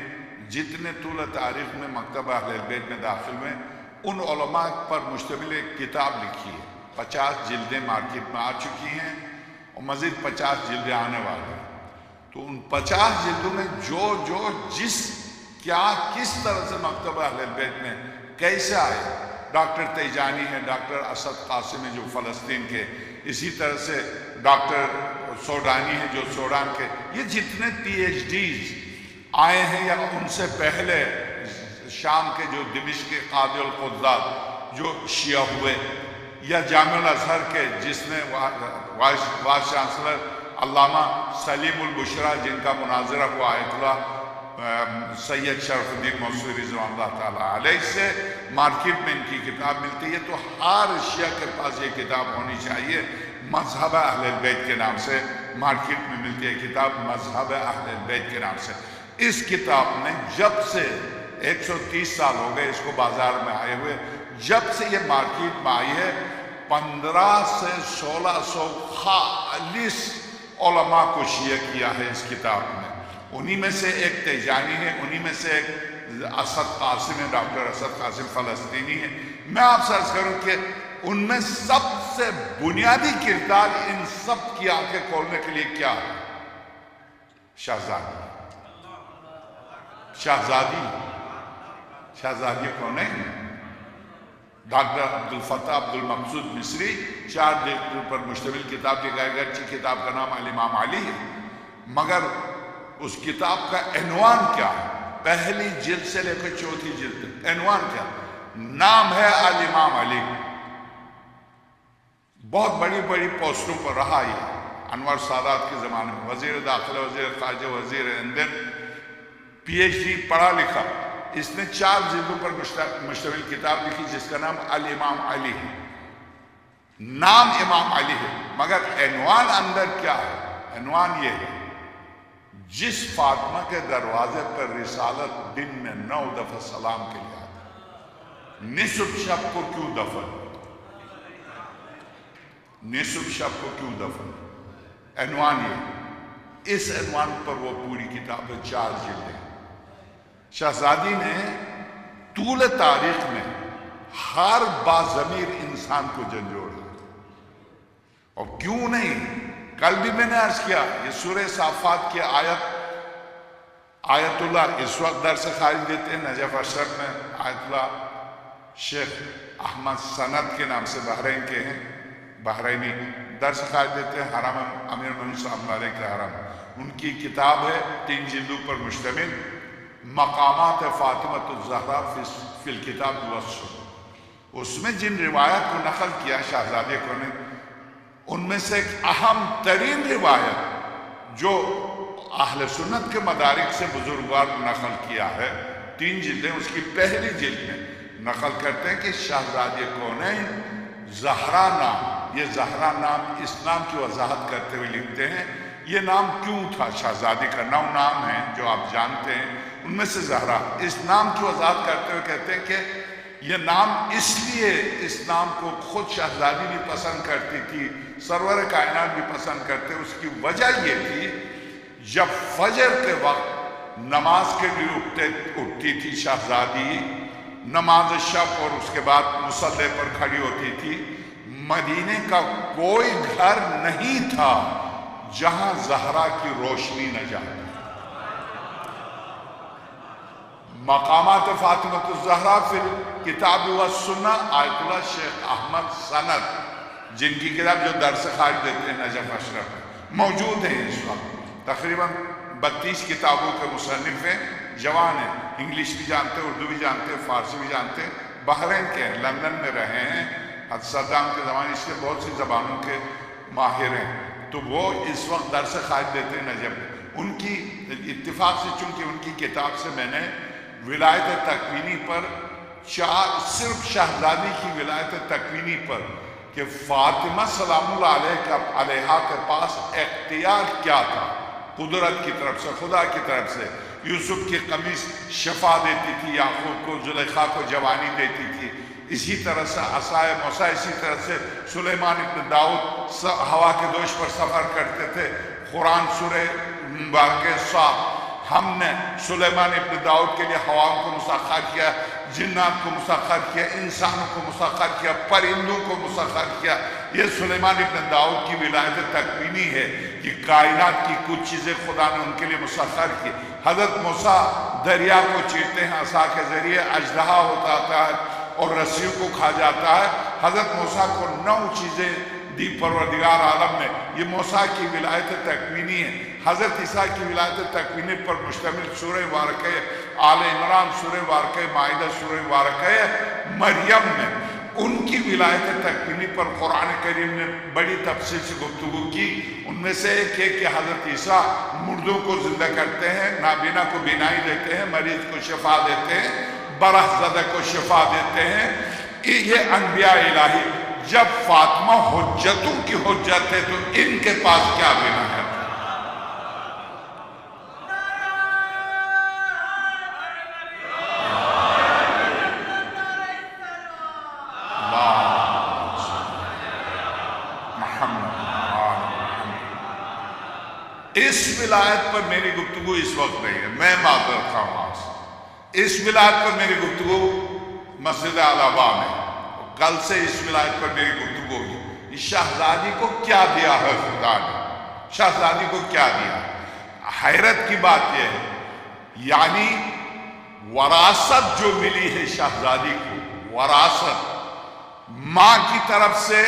جتنے طول تاریخ میں مکتبہ اہل بیت میں داخل ہوئے ان علماء پر مشتمل ایک کتاب لکھی ہے. 50 جلدیں مارکیٹ میں آ چکی ہیں اور مزید 50 جلدیں آنے والی ہیں. تو ان 50 جلدوں میں جو کس طرح سے مکتبہ اہل بیت میں کیسے آئے. ڈاکٹر تیجانی ہے، ڈاکٹر اسد قاسم ہے جو فلسطین کے، اسی طرح سے ڈاکٹر سوڈانی ہے جو سوڈان کے، یہ جتنے پی ایچ ڈیز آئے ہیں یا ان سے پہلے شام کے جو دمشق کے قاضی القضات جو شیعہ ہوئے، یا جامعہ الازہر کے جس میں وائس چانسلر علامہ سلیم البشرا جن کا مناظرہ ہوا آیت اللہ سید شرف الدین موسوی رضوان اللہ تعالیٰ علیہ سے، مارکیٹ میں ان کی کتاب ملتی ہے. تو ہر شیعہ کے پاس یہ کتاب ہونی چاہیے. مذہب اہل بیت کے نام سے مارکیٹ میں ملتی ہے کتاب، مذہب اہل بیت کے نام سے. اس کتاب نے جب سے 130 سال ہو گئے اس کو بازار میں آئے ہوئے، جب سے یہ مارکیٹ میں آئی ہے 15 سے 1600 خالص علماء کو شیعہ کیا ہے اس کتاب نے. انہی میں سے ایک تیجانی ہے، انہی میں سے ایک اسد قاسم ہے، ڈاکٹر اسد قاسم فلسطینی ہے. میں آپ سے عرض کروں کہ ان میں سب سے بنیادی کردار ان سب کی آنکھیں کھولنے کے لیے کیا ہے؟ شہزادی کونین. ڈاکٹر عبدالفتاح عبدالمقصود مصری 4 جلدوں پر مشتمل کتاب لکھائی گئی. اچھی کتاب کا نام الامام علی ہے، مگر اس کتاب کا عنوان کیا ہے؟ پہلی جلد سے لے کر چوتھی جلد عنوان کیا؟ نام ہے الامام علی. بہت بڑی بڑی پوسٹوں پر رہا یہ انور سادات کے زمانے میں، وزیر داخلہ، وزیر خارجہ، وزیر اندر، پی ایچ ڈی پڑھا لکھا. اس نے 4 جلدوں پر مشتمل کتاب لکھی جس کا نام الامام علی ہے. نام امام علی ہے مگر عنوان اندر کیا ہے؟ عنوان یہ ہے جس فاطمہ کے دروازے پر رسالت دن میں 9 دفعہ سلام کے لیے آتا، نصف شب کو کیوں دفن؟ نصف شب کو کیوں دفن؟ عنوان یہ. اس عنوان پر وہ پوری کتاب ہے، 4 جلدیں۔ شہزادی نے طول تاریخ میں ہر باضمیر انسان کو جھنجھوڑا، اور کیوں نہیں؟ کل بھی میں نے عرض کیا، یہ سورہ صافات کی آیت اللہ اس وقت درس خارج دیتے ہیں نجف اشرف میں، آیت اللہ شیخ احمد سند کے نام سے بحرین کے ہیں، بحرینی درس خارج دیتے ہیں حرم امیر المومنین صلی اللہ علیہ کے حرم۔ ان کی کتاب ہے 3 جلدوں پر مشتمل، مقامات فاطمۃ الزہرا فی الکتاب والسنہ۔ اس میں جن روایت کو نقل کیا شہزادی کو نے، ان میں سے ایک اہم ترین روایت جو اہل سنت کے مدارک سے بزرگوار نقل کیا ہے، 3 جلدیں، اس کی پہلی جلد میں نقل کرتے ہیں کہ شہزادی کونین زہرا نام، یہ زہرا نام اس نام کی وضاحت کرتے ہوئے لکھتے ہیں یہ نام کیوں تھا۔ شہزادی کا 9 نام ہیں جو آپ جانتے ہیں، ان میں سے زہرا، اس نام کی وضاحت کرتے ہوئے کہتے ہیں کہ یہ نام اس لیے، اس نام کو خود شہزادی بھی پسند کرتی تھی، سرور کائنات بھی پسند کرتے، اس کی وجہ یہ تھی جب فجر کے وقت نماز کے لیے اٹھتی تھی شہزادی، نماز شب اور اس کے بعد مصلی پر کھڑی ہوتی تھی، مدینے کا کوئی گھر نہیں تھا جہاں زہرا کی روشنی نہ جاتی۔ مقامات فاطمۃ الزہرا فی الکتاب والسنہ، آیت اللہ شیخ احمد سند، جن کی کتاب جو درس خارج دیتے ہیں نجف اشرف، موجود ہیں اس وقت۔ تقریباً 32 کتابوں کے مصنف ہیں، جوان ہیں، انگلش بھی جانتے ہیں، اردو بھی جانتے ہیں، فارسی بھی جانتے ہیں، بحرین کے ہیں، لندن میں رہے ہیں، صدام کے زمانے سے بہت سی زبانوں کے ماہر ہیں، تو وہ اس وقت درس خارج دیتے ہیں نجف۔ ان کی اتفاق سے، چونکہ ان کی کتاب سے میں نے ولایت تکوینی پر صرف شہزادی کی ولایت تکوینی پر کہ فاطمہ سلام اللہ علیہا کے پاس اختیار کیا تھا قدرت کی طرف سے، خدا کی طرف سے، یوسف کی قمیص شفا دیتی تھی، یعقوب کو، زلیخا کو جوانی دیتی تھی، اسی طرح سے عصائے موسیٰ، اسی طرح سے سلیمان ابن داؤد ہوا کے دوش پر سفر کرتے تھے۔ قرآن سورہ مبارکہ صاف، ہم نے سلیمان ابن داؤد کے لیے ہوا کو مسخر کیا، جنات کو مسخر کیا، انسانوں کو مسخر کیا، پرندوں کو مسخر کیا۔ یہ سلیمان ابن داؤد کی ولایت تکوینی ہے کہ کائنات کی کچھ چیزیں خدا نے ان کے لیے مسخر کی۔ حضرت موسیٰ دریا کو چیرتے ہیں عصا کے ذریعے، اژدہا ہوتا ہے اور رسیوں کو کھا جاتا ہے۔ حضرت موسیٰ کو 9 چیزیں دی پروردگار عالم نے، یہ موسیٰ کی ولایت تکوینی ہے۔ حضرت عیسیٰ کی ولایت تکوینی پر مشتمل سورہ مبارکہ آل عمران، سورہ مبارکہ مائدہ، سورہ مبارکہ مریم میں ان کی ولایت تکوینی پر قرآن کریم نے بڑی تفصیل سے گفتگو کی۔ ان میں سے ایک ہے کہ حضرت عیسیٰ مردوں کو زندہ کرتے ہیں، نابینا کو بینائی دیتے ہیں، مریض کو شفا دیتے ہیں، برہ زدہ کو شفا دیتے ہیں۔ یہ انبیاء الہی، جب فاطمہ حجتوں کی حجت ہے تو ان کے پاس کیا بنا ہے؟ اس ولایت پر میری گفتگو اس وقت نہیں ہے، میں معذرت خواہ ہوں آپ سے۔ اس ولایت پر میری گفتگو مسجد الابا میں، کل سے اس ولایت پر میری گفتگو ہوگی۔ شہزادی کو کیا دیا ہے خدا نے؟ شہزادی کو کیا دیا؟ حیرت کی بات یہ ہے، یعنی وراثت جو ملی ہے شہزادی کو، وراثت ماں کی طرف سے،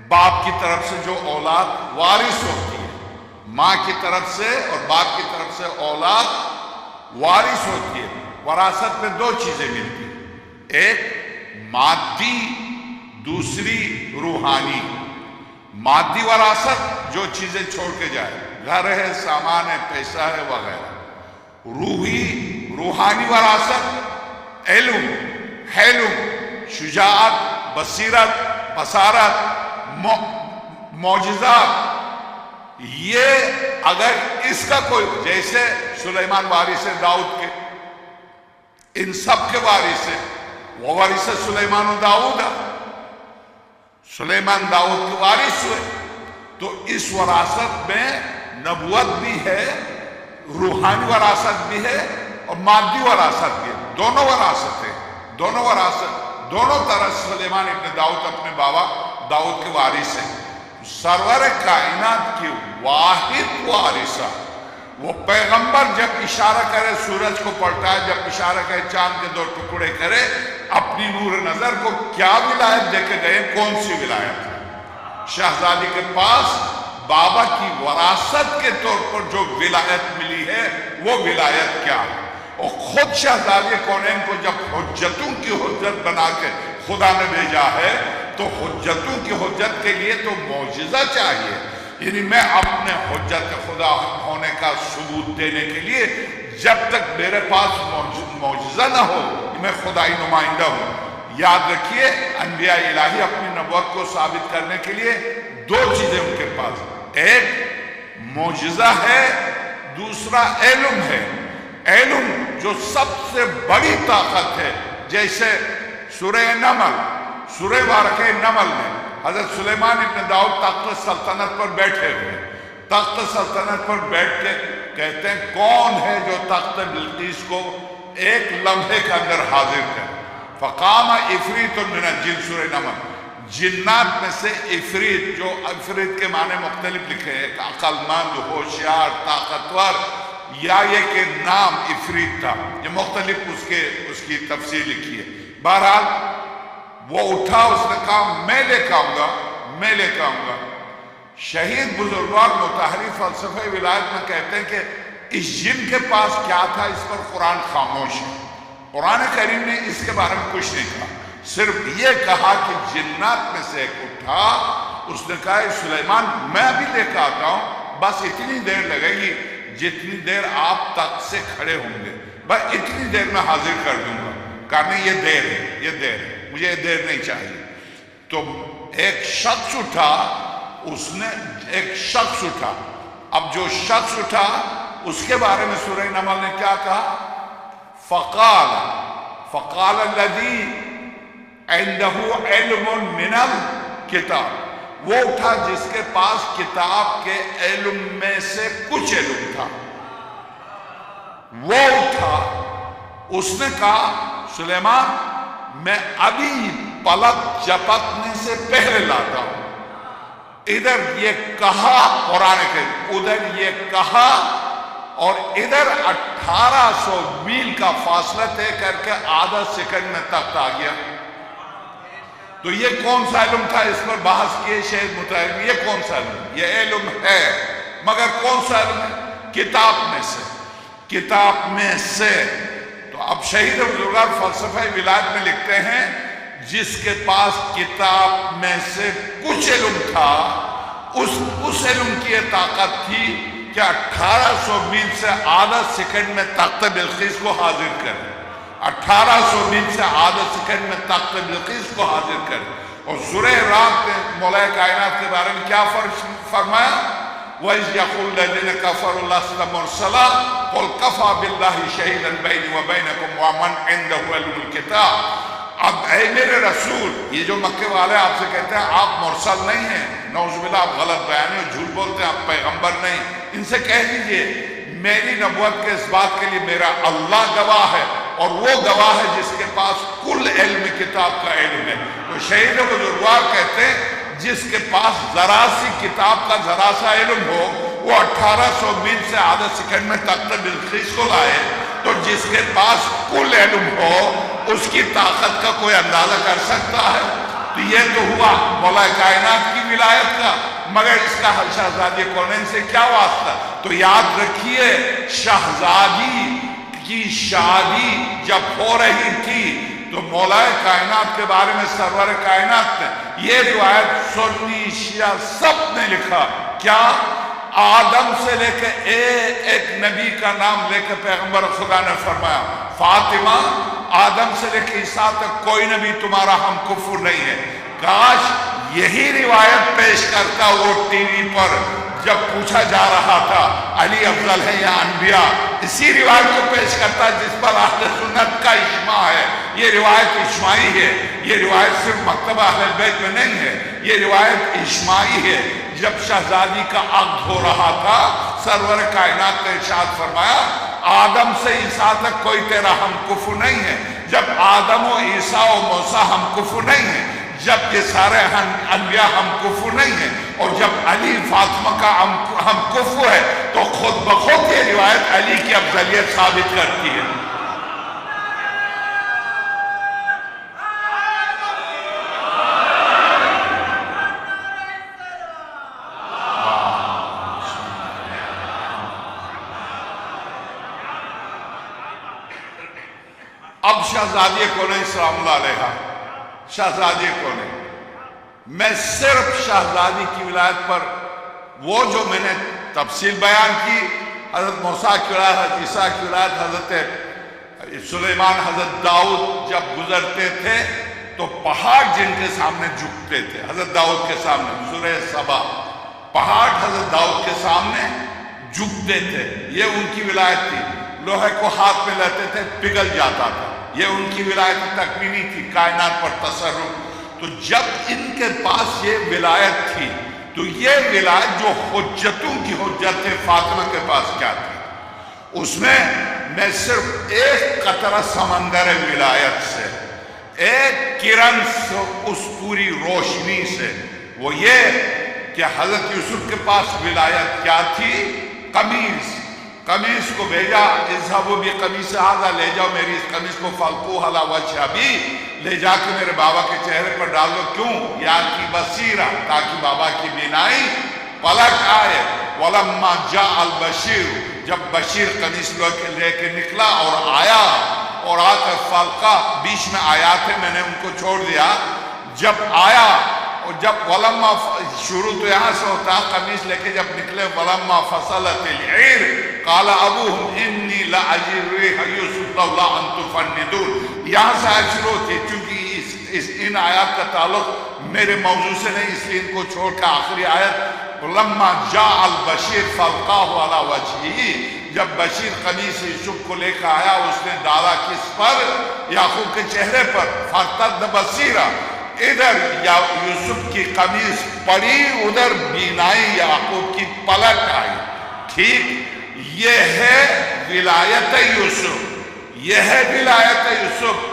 باپ کی طرف سے جو اولاد وارث ہوتی ہے، ماں کی طرف سے اور باپ کی طرف سے اولاد وارث ہوتی ہے۔ وراثت میں 2 چیزیں ملتی ہیں، ایک مادی، دوسری روحانی۔ مادی وراثت جو چیزیں چھوڑ کے جائے، گھر ہے، سامان ہے، پیسہ ہے وغیرہ۔ روحانی وراثت علم، حلم، شجاعت، بصیرت، بصارت، معجزات۔ یہ اگر اس کا کوئی، جیسے سلیمان وارث داؤد کے، ان سب کے وارث ہیں، وہ وارث سلیمان و داؤد ہے، سلیمان داؤد کے وارث ہوئے، تو اس وراثت میں نبوت بھی ہے، روحانی وراثت بھی ہے اور مادی وراثت بھی ہے، دونوں وراثت ہے، دونوں وراثت، دونوں طرح سلیمان ابن داؤد اپنے بابا داؤد کے وارث ہیں۔ سرور کائنات کی واحد وارثہ، وہ پیغمبر جب اشارہ کرے سورج کو پلٹائے، جب اشارہ کرے چاند کے 2 ٹکڑے کرے، اپنی نور نظر کو کیا ولایت دے کے گئے؟ کون سی ولایت؟ شہزادی کے پاس بابا کی وراثت کے طور پر جو ولایت ملی ہے وہ ولایت کیا ہے؟ اور خود شہزادی کونین کو جب حجتوں کی حجت بنا کے خدا نے بھیجا ہے تو حجتوں کی حجت کے لیے تو معجزہ چاہیے، یعنی میں اپنے حجت خدا ہونے کا ثبوت دینے کے لیے جب تک میرے پاس معجزہ نہ ہو میں خدائی نمائندہ ہوں۔ یاد رکھیے انبیاء الہی اپنی نبوت کو ثابت کرنے کے لیے 2 چیزیں ان کے پاس، ایک معجزہ ہے، دوسرا علم ہے۔ علم جو سب سے بڑی طاقت ہے، جیسے سورہ نمل، سورہ بارکہ نمل میں حضرت سلیمان ابن داؤد تخت سلطنت پر بیٹھے ہوئے، تخت سلطنت پر بیٹھ کے کہتے ہیں کون ہے جو تخت بلقیس کو ایک لمحے کے اندر حاضر کرے؟ فقام عفریت من الجن، سورہ نمل۔ جنات میں سے عفریت، جو عفریت کے معنی مختلف لکھے ہیں، عقل مند، ہوشیار، طاقتور، یا یہ کہ نام عفریت تھا، یہ مختلف اس کی تفسیر لکھی ہے۔ بہرحال وہ اٹھا، اس نے کہا میں لے کے آؤں گا، میں لے کے آؤں گا۔ شہید بزرگوار متحری فلسفہ ولایت میں کہتے ہیں کہ اس جن کے پاس کیا تھا اس پر قرآن خاموش ہے، قرآن کریم نے اس کے بارے میں کچھ نہیں کہا، صرف یہ کہا کہ جنات میں سے ایک اٹھا، اس نے کہا سلیمان میں ابھی لے کے آتا ہوں، بس اتنی دیر لگے گی جتنی دیر آپ تخت سے کھڑے ہوں گے، بس اتنی دیر میں حاضر کر دوں گا۔ کہا نہیں یہ دیر ہے، یہ دیر ہے، مجھے یہ دیر نہیں چاہیے۔ تو ایک شخص اٹھا، اس نے ایک شخص اٹھا، اب جو شخص اٹھا اس کے بارے میں سورہ نمل نے کیا کہا؟ فقال الذی عنده علم من الکتاب، وہ اٹھا جس کے پاس کتاب کے علم میں سے کچھ علم تھا، وہ اٹھا، اس نے کہا سلیمان میں ابھی پلک جھپکنے سے پہلے لاتا ہوں۔ ادھر یہ کہا قرآن کے، ادھر یہ کہا، اور ادھر 1800 میل کا فاصلہ طے کر کے آدھا سیکنڈ میں تخت آ گیا۔ تو یہ کون سا علم تھا؟ اس پر بحث کیے شہید متحری، یہ کون سا علم؟ یہ علم ہے، مگر کون سا علم ہے؟ کتاب میں سے، کتاب میں سے۔ تو اب شہید بزرگوار فلسفہ ولایت میں لکھتے ہیں جس کے پاس کتاب میں سے کچھ علم تھا، اس علم کی یہ طاقت تھی کہ 1800 میل سے آدھا سیکنڈ میں تخت بلقیس کو حاضر کرے، 1800 میل سے آدھا سیکنڈ میں تخت بلقیس کو حاضر کرے۔ اور سورہ رات میں مولا کائنات کے بارے میں کیا فرمایا؟ وَإِذْ يَقُولُ الَّذِينَ كَفَرُوا لَسْتَ مُرْسَلًا قُلْ كَفَىٰ بِاللَّهِ شَهِيدًا بَيْنِي وَبَيْنَكُمْ وَمَنْ عِندَهُ عِلْمُ الْكِتَابِ۔ اب اے میرے رسول، یہ جو مکے والے آپ سے کہتے ہیں آپ مرسل نہیں ہیں، نعوذ باللہ آپ غلط بیانی اور جھوٹ بولتے ہیں، آپ پیغمبر نہیں، ان سے کہہ دیجئے میری نبوت کے اس بات کے لیے میرا اللہ گواہ ہے، اور وہ گواہ ہے جس کے پاس کل علم کتاب کا علم ہے۔ تو شہید بزرگوار کہتے ہیں جس کے پاس ذرا سی کتاب کا ذرا سا علم ہو، وہ 1800 میل سے آدھا سیکنڈ میں تخت بلقیس کو لائے، تو جس کے پاس کل علم ہو اس کی طاقت کا کوئی اندازہ کر سکتا ہے؟ تو یہ تو ہوا مولا کائنات کی ولایت کا، مگر اس کا شہزادی کونین سے کیا واسطہ؟ تو یاد رکھیے شہزادی کی شادی جب ہو رہی تھی تو مولا کائنات کے بارے میں سرور کائنات نے یہ روایت سنی شیعہ سب نے لکھا، کیا آدم سے لے کے ایک نبی کا نام لے کے پیغمبر خدا نے فرمایا فاطمہ آدم سے لے کے عیسیٰ تک کوئی نبی تمہارا ہم کفر نہیں ہے۔ کاش یہی روایت پیش کرتا وہ ٹی وی پر جب پوچھا جا رہا تھا علی افضل ہے یا انبیاء، اسی روایت کو پیش کرتا جس پر اہل سنت کا اجماع ہے۔ یہ روایت اجماعی ہے، یہ روایت صرف مکتبہ اہل بیت میں نہیں ہے، یہ روایت اجماعی ہے۔ جب شہزادی کا عقد ہو رہا تھا، سرور کائنات نے ارشاد فرمایا آدم سے عیسیٰ تک کوئی تیرا ہم کفو نہیں ہے۔ جب آدم و عیسیٰ و موسیٰ ہم کفو نہیں ہیں، جب یہ سارے انبیاء ہم کفو نہیں ہیں، اور جب علی فاطمہ کا ہم کفو ہے، تو خود بخود یہ روایت علی کی افضلیت ثابت کرتی ہے۔ اب شہزادی کونین سلام اللہ علیہ، شہزادی کونین، میں صرف شہزادی کی ولایت پر وہ جو میں نے تفصیل بیان کی، حضرت موسیٰ کی ولایت، حضرت عیسیٰ کی ولایت، حضرت سلیمان، حضرت داؤد جب گزرتے تھے تو پہاڑ جن کے سامنے جھکتے تھے، حضرت داؤد کے سامنے، سورہ سبا، پہاڑ حضرت داؤد کے سامنے جھکتے تھے، یہ ان کی ولایت تھی۔ لوہے کو ہاتھ میں لیتے تھے پگھل جاتا تھا، یہ ان کی ولایت تکوینی تھی، کائنات پر تصرف۔ تو جب ان کے پاس یہ ولایت تھی تو یہ ولایت جو حجتوں کی حجت فاطمہ کے پاس کیا تھی، اس میں میں صرف ایک قطرہ سمندر ولایت سے، ایک کرن سے، اس پوری روشنی سے، وہ یہ کہ حضرت یوسف کے پاس ولایت کیا تھی؟ قمیص کو بھیجا، اذهبوا بقمیص ھذا، لے جاؤ میری اس قمیص کو، فالقوہ علی وجہ ابی، لے جا کے میرے بابا کے چہرے پر ڈال دو۔ کیوں؟ یا کی بصیرہ، تاکہ بابا کی بینائی پلٹ آئے۔ ولما جاء البشیر، جب بشیر قمیص لے کے نکلا اور آیا، اور آ کر فالقہ، بیچ میں آیات ہے میں نے ان کو چھوڑ دیا، جب آیا اور جب ولما، شروع تو یہاں سے ہوتا قمیص لے کے جب نکلے، ولما فصلت العیر قال ابوہم انی لاجد ریح یوسف لولا ان تفندون، یہاں سے آیت شروع ہوتی، چونکہ ان آیات کا تعلق میرے موضوع سے نہیں، اس لیے ان کو چھوڑ کے آخری آیت ولما جاء البشیر فالقاہ علی وجہہ، جب بشیر قمیص یوسف کو لے کر آیا، اس نے ڈالا کس پر؟ یعقوب کے چہرے پر، فارتد بصیرہ، ادھر یوسف کی قمیص پڑی، ادھر بینائی یعقوب کی پلٹ آئی۔ ٹھیک، یہ ہے ولایت یوسف، یہ ہے ولایت یوسف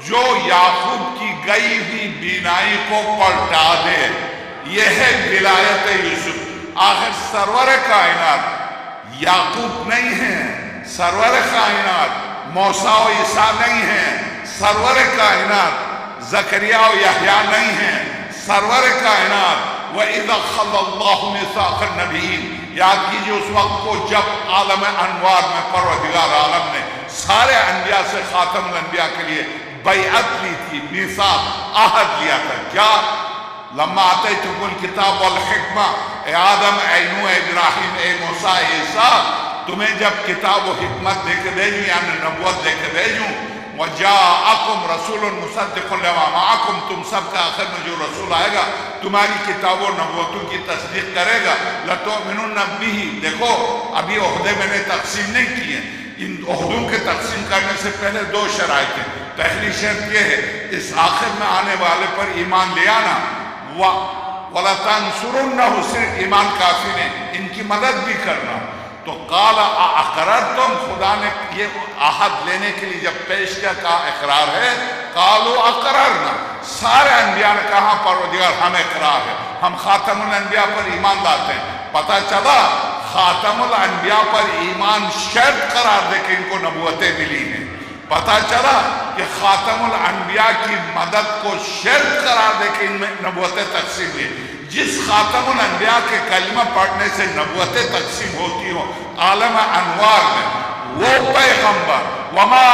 جو یعقوب کی گئی ہوئی بینائی کو پلٹا دے، یہ ہے ولایت یوسف۔ آخر سرور کائنات یعقوب نہیں ہیں، سرور کائنات موسیٰ و عیسیٰ نہیں ہیں، سرور کائنات زکریا و یحییٰ نہیں ہیں، سرور کائنات وَإِذَا خَلَّ اللَّهُ مِيثَاقَ النَّبِيِّينَ، یاد کیجئے اس وقت کو جب عالم انوار میں پروردگار عالم نے سارے انبیاء سے خاتم الانبیاء کے لیے بیعت لی تھی، میثاق، عہد لیا تھا، کیا؟ لما آتیتکم الکتاب والحکمہ، اے آدم، اے نوح، اے ابراہیم، اے موسیٰ، اے عیسیٰ، تمہیں جب کتاب و حکمت دے کے بھیجوں، یعنی نبوت دے کے بھیجوں، وَجَاءَكُمْ رَسُولٌ مُصَدِّقٌ لِمَا مَعَكُمْ، تم سب کا آخر میں جو رسول آئے گا تمہاری کتاب و نبوتوں کی تصدیق کرے گا، لَتُؤْمِنُنَّ بِهِ، دیکھو ابھی عہدے میں نے تقسیم نہیں کیے، ان عہدوں کے تقسیم کرنے سے پہلے دو شرائط ہیں۔ پہلی شرط یہ ہے اس آخر میں آنے والے پر ایمان لے آنا، وَلَتَنْصُرُنَّهُ، صرف ایمان کافی نہیں، ان کی مدد بھی کرنا۔ تو قال اقررتم، خدا نے یہ عہد لینے کے لیے جب پیش کیا، کہا اقرار ہے، قالوا اقررنا، سارے انبیاء نے کہا پروردگار ہم اقرار ہے، ہم خاتم الانبیاء پر ایمان لاتے ہیں۔ پتہ چلا خاتم الانبیاء پر ایمان شرط قرار دے کہ ان کو نبوتیں ملی ہیں، پتہ چلا کہ خاتم الانبیاء کی مدد کو شرط قرار دے کہ ان میں نبوتیں تقسیم ہوئی۔ جس خاتم الانبیاء کے کلمہ پڑھنے سے نبوتیں تقسیم ہوتی ہو عالم انوار میں، وہ پیغمبر وَمَا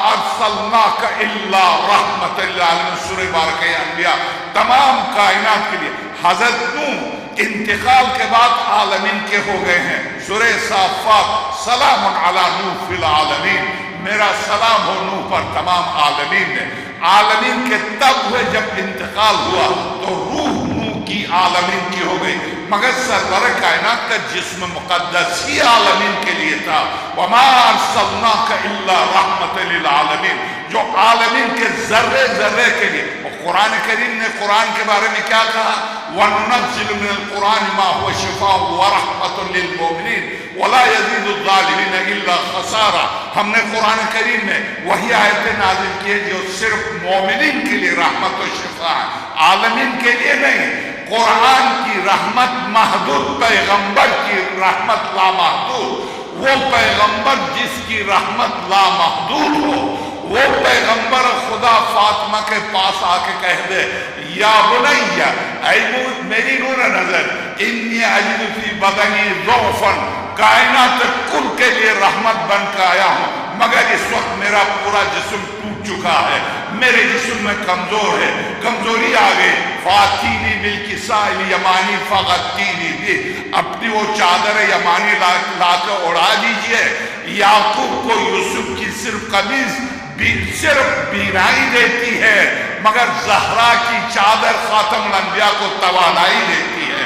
أَرْسَلْنَاكَ إِلَّا رَحْمَةً لِلْعَالَمِينَ، سورہ بارکہ انبیاء تمام کائنات کے لیے۔ حضرت نوح انتقال کے بعد عالمین کے ہو گئے ہیں، سورہ صافات سلام علی نوح فی العالمین، میرا سلام ہو نوح پر تمام عالمین نے۔ عالمین کے تب ہوئے جب انتقال ہوا تو روح نوح کی عالمین کی ہو گئی، مگر سرور کائنات کا جسم مقدس ہی عالمین کے لیے تھا. وَمَا أَرْسَلْنَاكَ إِلَّا رَحْمَةً لِلْعَالَمِينَ, جو عالمین کے ذرے ذرے کے لیے. اور قرآن کریم نے قرآن کے بارے میں کیا کہا؟ وَنُنَزِّلُ مِنَ الْقُرْآنِ مَا هُوَ شِفَاءٌ وَرَحْمَةٌ لِلْمُؤْمِنِينَ وَلَا يَزِيدُ الظَّالِمِينَ إِلَّا خَسَارًا. ہم نے قرآن کریم میں وہی آیتیں نازل کی ہے جو صرف مومنین کے لیے رحمت و شفا ہے, عالمین کے لیے نہیں. قرآن کی رحمت محدود, پیغمبر کی رحمت لامحدود. وہ پیغمبر جس کی رحمت لامحدود ہو, وہ پیغمبر خدا فاطمہ کے پاس آ کے کہہ دے یا بنیا, اے میری نور نظر, انی اجد فی بدنی ضعفا, کائنات کل کے لیے رحمت بن کے آیا ہوں, مگر اس وقت میرا پورا جسم ٹوٹ چکا ہے, میرے جسم میں کمزور ہے, کمزوری آ گئی. فاتینی بالکساء الیمانی فغطینی بھی, اپنی وہ چادر یمانی لا کے اڑا دیجئے. یعقوب کو یوسف کی صرف قمیض صرف بینائی دیتی ہے, مگر زہرا کی چادر خاتم الانبیاء کو توانائی دیتی ہے.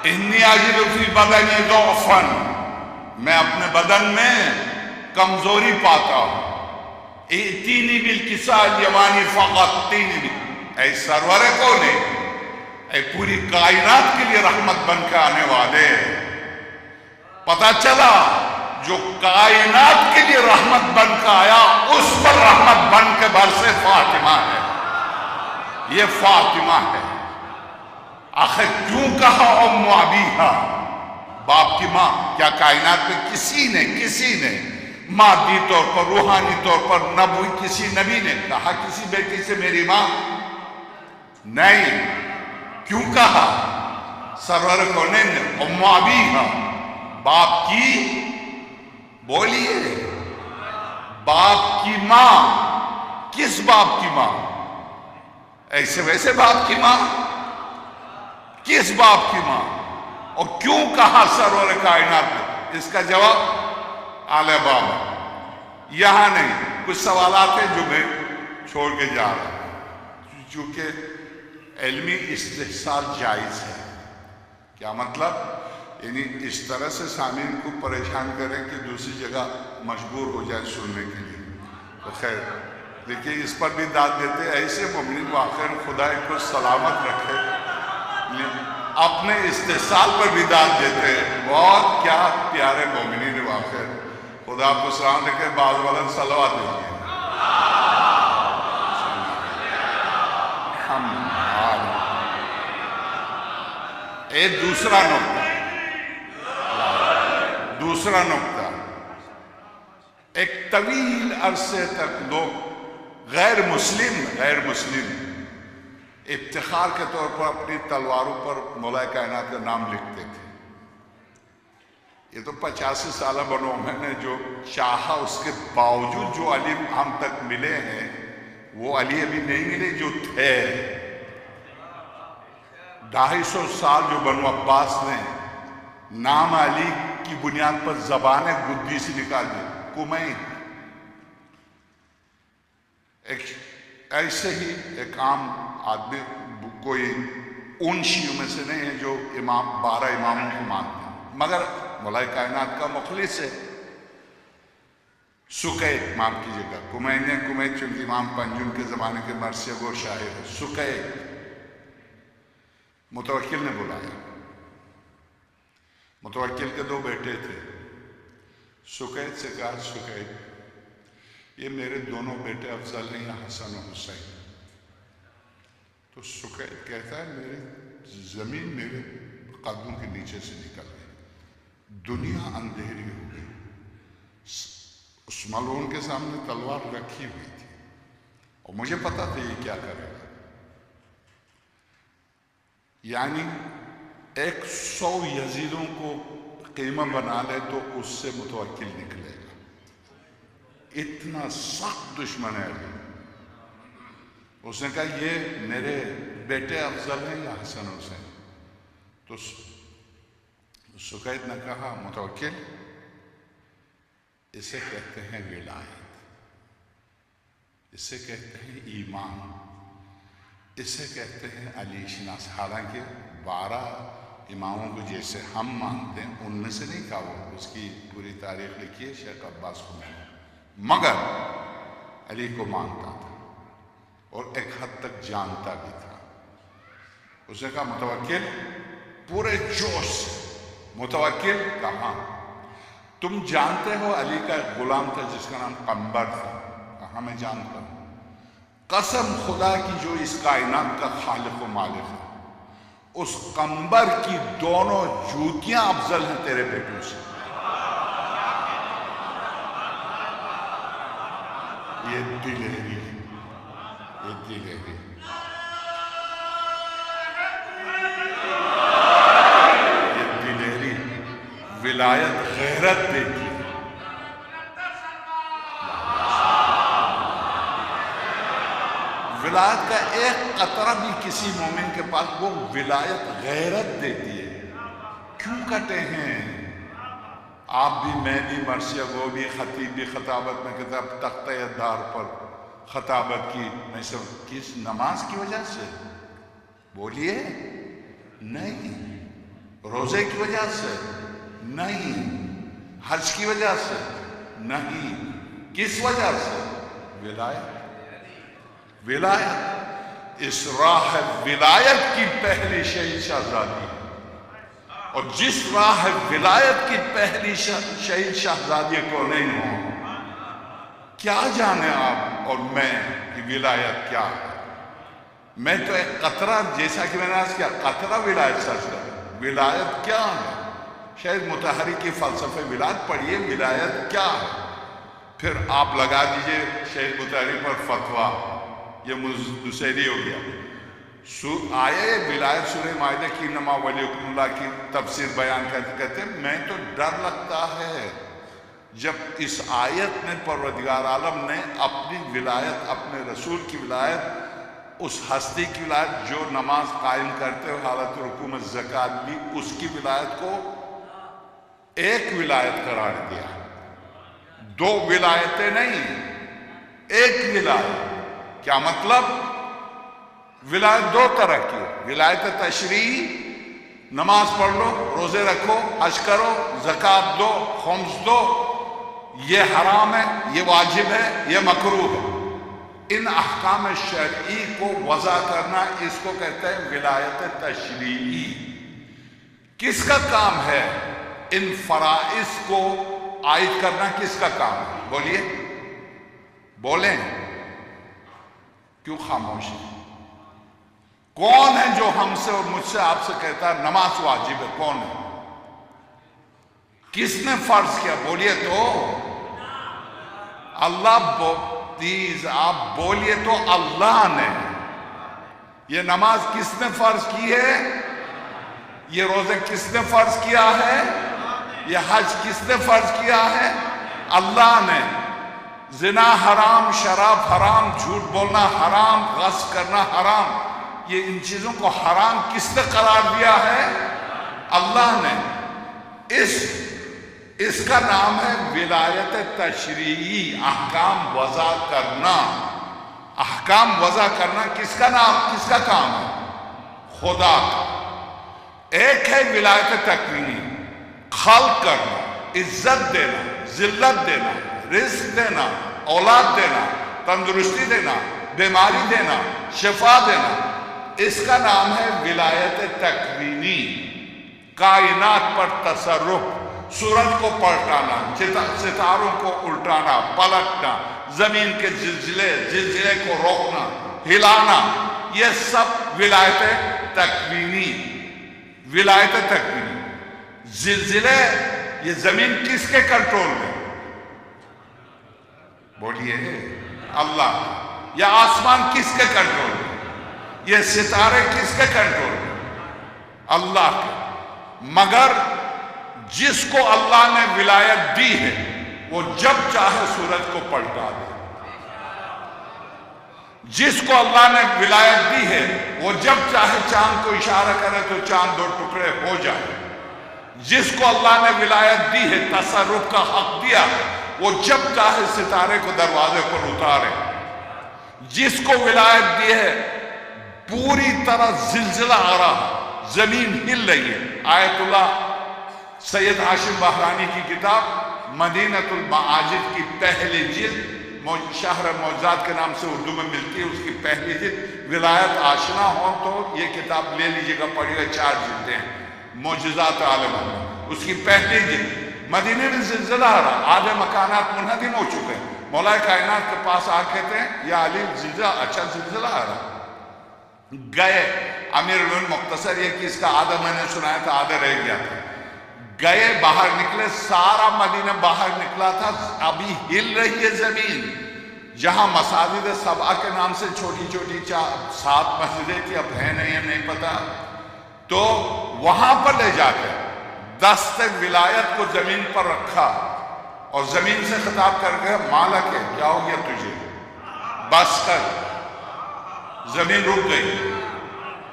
انی اجد فی بدنی ضعفا, میں اپنے بدن میں کمزوری پاتا ہوں. ائتینی بالکساء الیمانی فغطینی بھی, اے سرور کون ہے, اے پوری کائنات کے لیے رحمت بن کے آنے والے. پتا چلا جو کائنات کے لیے رحمت بن کے آیا اس پر رحمت بن کے برسے فاطمہ ہے. یہ فاطمہ ہے. آخر کیوں کہا ام ابیہا, باپ کی ماں؟ کیا کائنات میں کسی نے مادی طور پر, روحانی طور پر, نبوی کسی نبی نے کہا کسی بیٹی سے میری ماں؟ نہیں. کیوں کہا؟ سرور کونین نے ام ابیہا, باپ کی, بولیے, باپ کی ماں. کس باپ کی ماں؟ ایسے ویسے باپ کی ماں؟ کس باپ کی ماں؟ اور کیوں کہا سرور کائنات نے؟ اس کا جواب آل باب یہاں نہیں. کچھ سوالات ہیں جو میں چھوڑ کے جا رہا ہوں, چونکہ علمی استحصال جائز ہے. کیا مطلب؟ یعنی اس طرح سے سامعین کو پریشان کریں کہ دوسری جگہ مجبور ہو جائے سننے کے لیے. تو خیر دیکھیے, اس پر بھی داد دیتے ایسے مومنین واقعا خدا ان کو سلامت رکھے, اپنے استحصال پر بھی داد دیتے ہیں. بہت کیا پیارے مومنین واقعا, خدا آپ کو سلام رکھے. بعض والا صلوات دیجیے. ایک دوسرا نقطہ, ایک طویل عرصے تک لوگ غیر مسلم افتخار کے طور پر اپنی تلواروں پر مولا کائنات کا نام لکھتے تھے. یہ تو 85 سالہ بنو میں نے جو چاہا, اس کے باوجود جو علی ہم تک ملے ہیں وہ علی ابھی نہیں ملے جو تھے. 250 سال جو بنو عباس نے نام علی کی بنیاد پر زبانیں گدی سے نکال دی. کمین ایسے ہی ایک عام آدمی, کوئی ان شیعوں میں سے نہیں ہے جو 12 اماموں کو مانتے ہیں, مگر مولا کائنات کا مخلص ہے. سقیت امام کی جگہ کمین چونکہ امام پنجم کے زمانے کے مرثیہ گو شاعر ہے. سقیت متوکل نے بلایا. متوکل کے 2 بیٹے تھے. سقیت سے کہا, سقیت یہ میرے دونوں بیٹے افضل ہیں یا حسن و حسین؟ تو سقیت کہتا ہے میرے زمین میرے قدموں کے نیچے سے نکل گئی, دنیا اندھیری ہو گئی. اس ملعون کے سامنے تلوار رکھی ہوئی تھی اور مجھے پتا تھا یہ کیا کرے گا. یعنی 100 یزیدوں کو قیمہ بنا لے تو اس سے متوکل نکلے گا. اتنا سخت دشمن ہے. اس نے کہا یہ میرے بیٹے افضل ہیں یا حسن حسین؟ تو سکید نے کہا متوکل اسے کہتے ہیں ولایت، اسے کہتے ہیں ایمان، اسے کہتے ہیں علی شناس۔ حالانکہ 12 اماموں کو جیسے ہم مانتے ہیں ان میں سے نہیں کہا وہ، اس کی پوری تاریخ لکھی ہے شیخ عباس خمینی، مگر علی کو مانتا تھا اور ایک حد تک جانتا بھی تھا۔ اس نے کہا متوکل، پورے جوش سے متوکل کہا تم جانتے ہو علی کا ایک غلام تھا جس کا نام قنبر تھا؟ کہا میں جانتا ہوں۔ قسم خدا کی جو اس کائنات کا خالق و مالک ہے، اس قنبر کی دونوں جوتیاں افضل ہیں تیرے بیٹوں سے۔ یہ دلیری ہے، یہ دلیری، یہ دلیری ولایت غیرت دیتی ہے۔ ولایت کا ایک قطرہ بھی کسی مومن کے پاس، وہ ولایت غیرت دیتی ہے۔ کیوں کہتے ہیں آپ بھی، میں بھی، مرثیہ گو بھی، خطیب بھی خطابت میں کتاب تختہ دار پر خطابت کی، میں سب کس نماز کی وجہ سے؟ بولیے نہیں۔ روزے کی وجہ سے نہیں، حج کی وجہ سے نہیں، کس وجہ سے؟ ولایت۔ ولایت، اس راہ ولایت کی پہلی شہید شہزادی، اور جس راہ ولایت کی پہلی شہید شہزادی کو نہیں ہو، کیا جانے آپ اور میں کہ ولایت کیا ہے؟ میں تو ایک قطرہ، جیسا کہ میں نے آج کیا قطرہ ولایت سچ کر، ولایت کیا ہے؟ شاید مطہری کی فلسفہ ولایت پڑھیے، ولایت کیا ہے؟ پھر آپ لگا دیجئے شیخ مطہری پر فتویٰ، یہ دوسری ہو گیا۔ آئے ولایت سورہ مائدہ کی انما ولیکم اللہ کی تفسیر بیان کرتے کہتے ہیں میں تو ڈر لگتا ہے جب اس آیت میں پروردگار عالم نے اپنی ولایت، اپنے رسول کی ولایت، اس ہستی کی ولایت جو نماز قائم کرتے ہوئے حالت رکوع میں زکوٰۃ بھی، اس کی ولایت کو ایک ولایت قرار دیا۔ 2 ولایتیں نہیں، ایک ولایت۔ کیا مطلب؟ ولایت 2 طرح کی، ولایت تشریعی، نماز پڑھ لو، روزے رکھو، حج کرو، زکوٰۃ دو، خمس دو، یہ حرام ہے، یہ واجب ہے، یہ مکروہ ہے۔ ان احکام شرعی کو وضع کرنا، اس کو کہتے ہیں ولایت تشریعی۔ کس کا کام ہے؟ ان فرائض کو عائد کرنا کس کا کام ہے؟ بولیے، بولیں، کیوں خاموش ہے؟ کون ہے جو ہم سے اور مجھ سے، آپ سے کہتا ہے نماز واجب ہے؟ کون ہے؟ کس نے فرض کیا؟ بولیے تو اللہ، پلیز آپ بولیے تو اللہ نے۔ یہ نماز کس نے فرض کی ہے؟ یہ روزے کس نے فرض کیا ہے؟ یہ حج کس نے فرض کیا ہے؟ اللہ نے۔ زنا حرام، شراب حرام، جھوٹ بولنا حرام، غصب کرنا حرام، یہ ان چیزوں کو حرام کس نے قرار دیا ہے؟ اللہ نے۔ اس کا نام ہے ولایت تشریعی، احکام وضع کرنا۔ احکام وضع کرنا کس کا نام، کس کا کام ہے؟ خدا کا۔ ایک ہے ولایت تکوینی، خلق کرنا، عزت دینا، ذلت دینا، رزق دینا، اولاد دینا، تندرستی دینا، بیماری دینا، شفا دینا، اس کا نام ہے ولایت تکوینی۔ کائنات پر تصرف، سورج کو پلٹانا، ستاروں کو الٹانا، پلٹنا، زمین کے زلزلے کو روکنا، ہلانا، یہ سب ولایت تکوینی۔ ولایت تکوینی۔ زلزلے، یہ زمین کس کے کنٹرول میں؟ بولیے اللہ۔ یہ آسمان کس کے کنٹرول میں؟ یہ ستارے کس کے کنٹرول میں؟ اللہ کے۔ مگر جس کو اللہ نے ولایت دی ہے وہ جب چاہے سورج کو پلٹا دے۔ جس کو اللہ نے ولایت دی ہے وہ جب چاہے چاند کو اشارہ کرے تو چاند 2 ٹکڑے ہو جائے۔ جس کو اللہ نے ولایت دی ہے، تصرف کا حق دیا ہے، وہ جب چاہے ستارے کو دروازے پر اتارے. جس کو ولایت دی ہے، پوری طرح زلزلہ آ رہا، زمین ہل رہی ہے. آیت اللہ سید ہاشم بحرانی کی کتاب مدینۃ المعاجز کی پہلی جلد، شہر معجزات کے نام سے اردو میں ملتی ہے، اس کی پہلی جلد. ولایت آشنا ہو تو یہ کتاب لے لیجئے گا، پڑھیے گا. 4 جلدیں ہیں معجزات عالم میں. اس کی پہلی جلد. مدینے میں زلزلہ آ رہا، آدھے مکانات منہدم ہو چکے ہیں. مولا کائنات کے پاس آ کہتے ہیں یا علی زلزلہ، اچھا زلزلہ آ رہا. گئے امیر المومنین مختصر یہ کہ اس کا آدھا میں نے سنایا تھا، آدھا رہ گیا تھا. گئے باہر نکلے، سارا مدینہ باہر نکلا تھا. ابھی ہل رہی ہے زمین. جہاں مساجد سبع کے نام سے چھوٹی چھوٹی 7 مسجدیں تھی، اب ہے نہیں، نہیں پتا. تو وہاں پر لے جا کے دست ولایت کو زمین پر رکھا اور زمین سے خطاب کر کے، مالک ہے، کیا ہو گیا تجھے، بس کر. زمین رک گئی.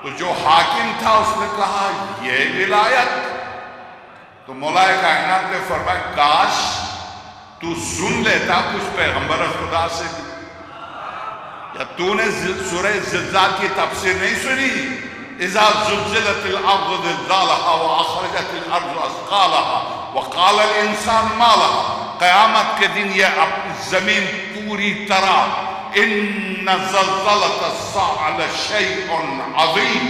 تو جو حاکم تھا اس نے کہا یہ ولایت. تو مولا کائنات نے فرمایا کاش تو سن لیتا کچھ پیغمبر خدا سے. یا تو نے سورہ زلزال کی تفسیر نہیں سنی؟ اذا زلزلت الارض زلزالها واخرجت الارض اثقالها وقال الانسان ما لها. قیامت کے دن یہ زمین پوری طرح، ان زلزلۃ الساعۃ شیء عظیم،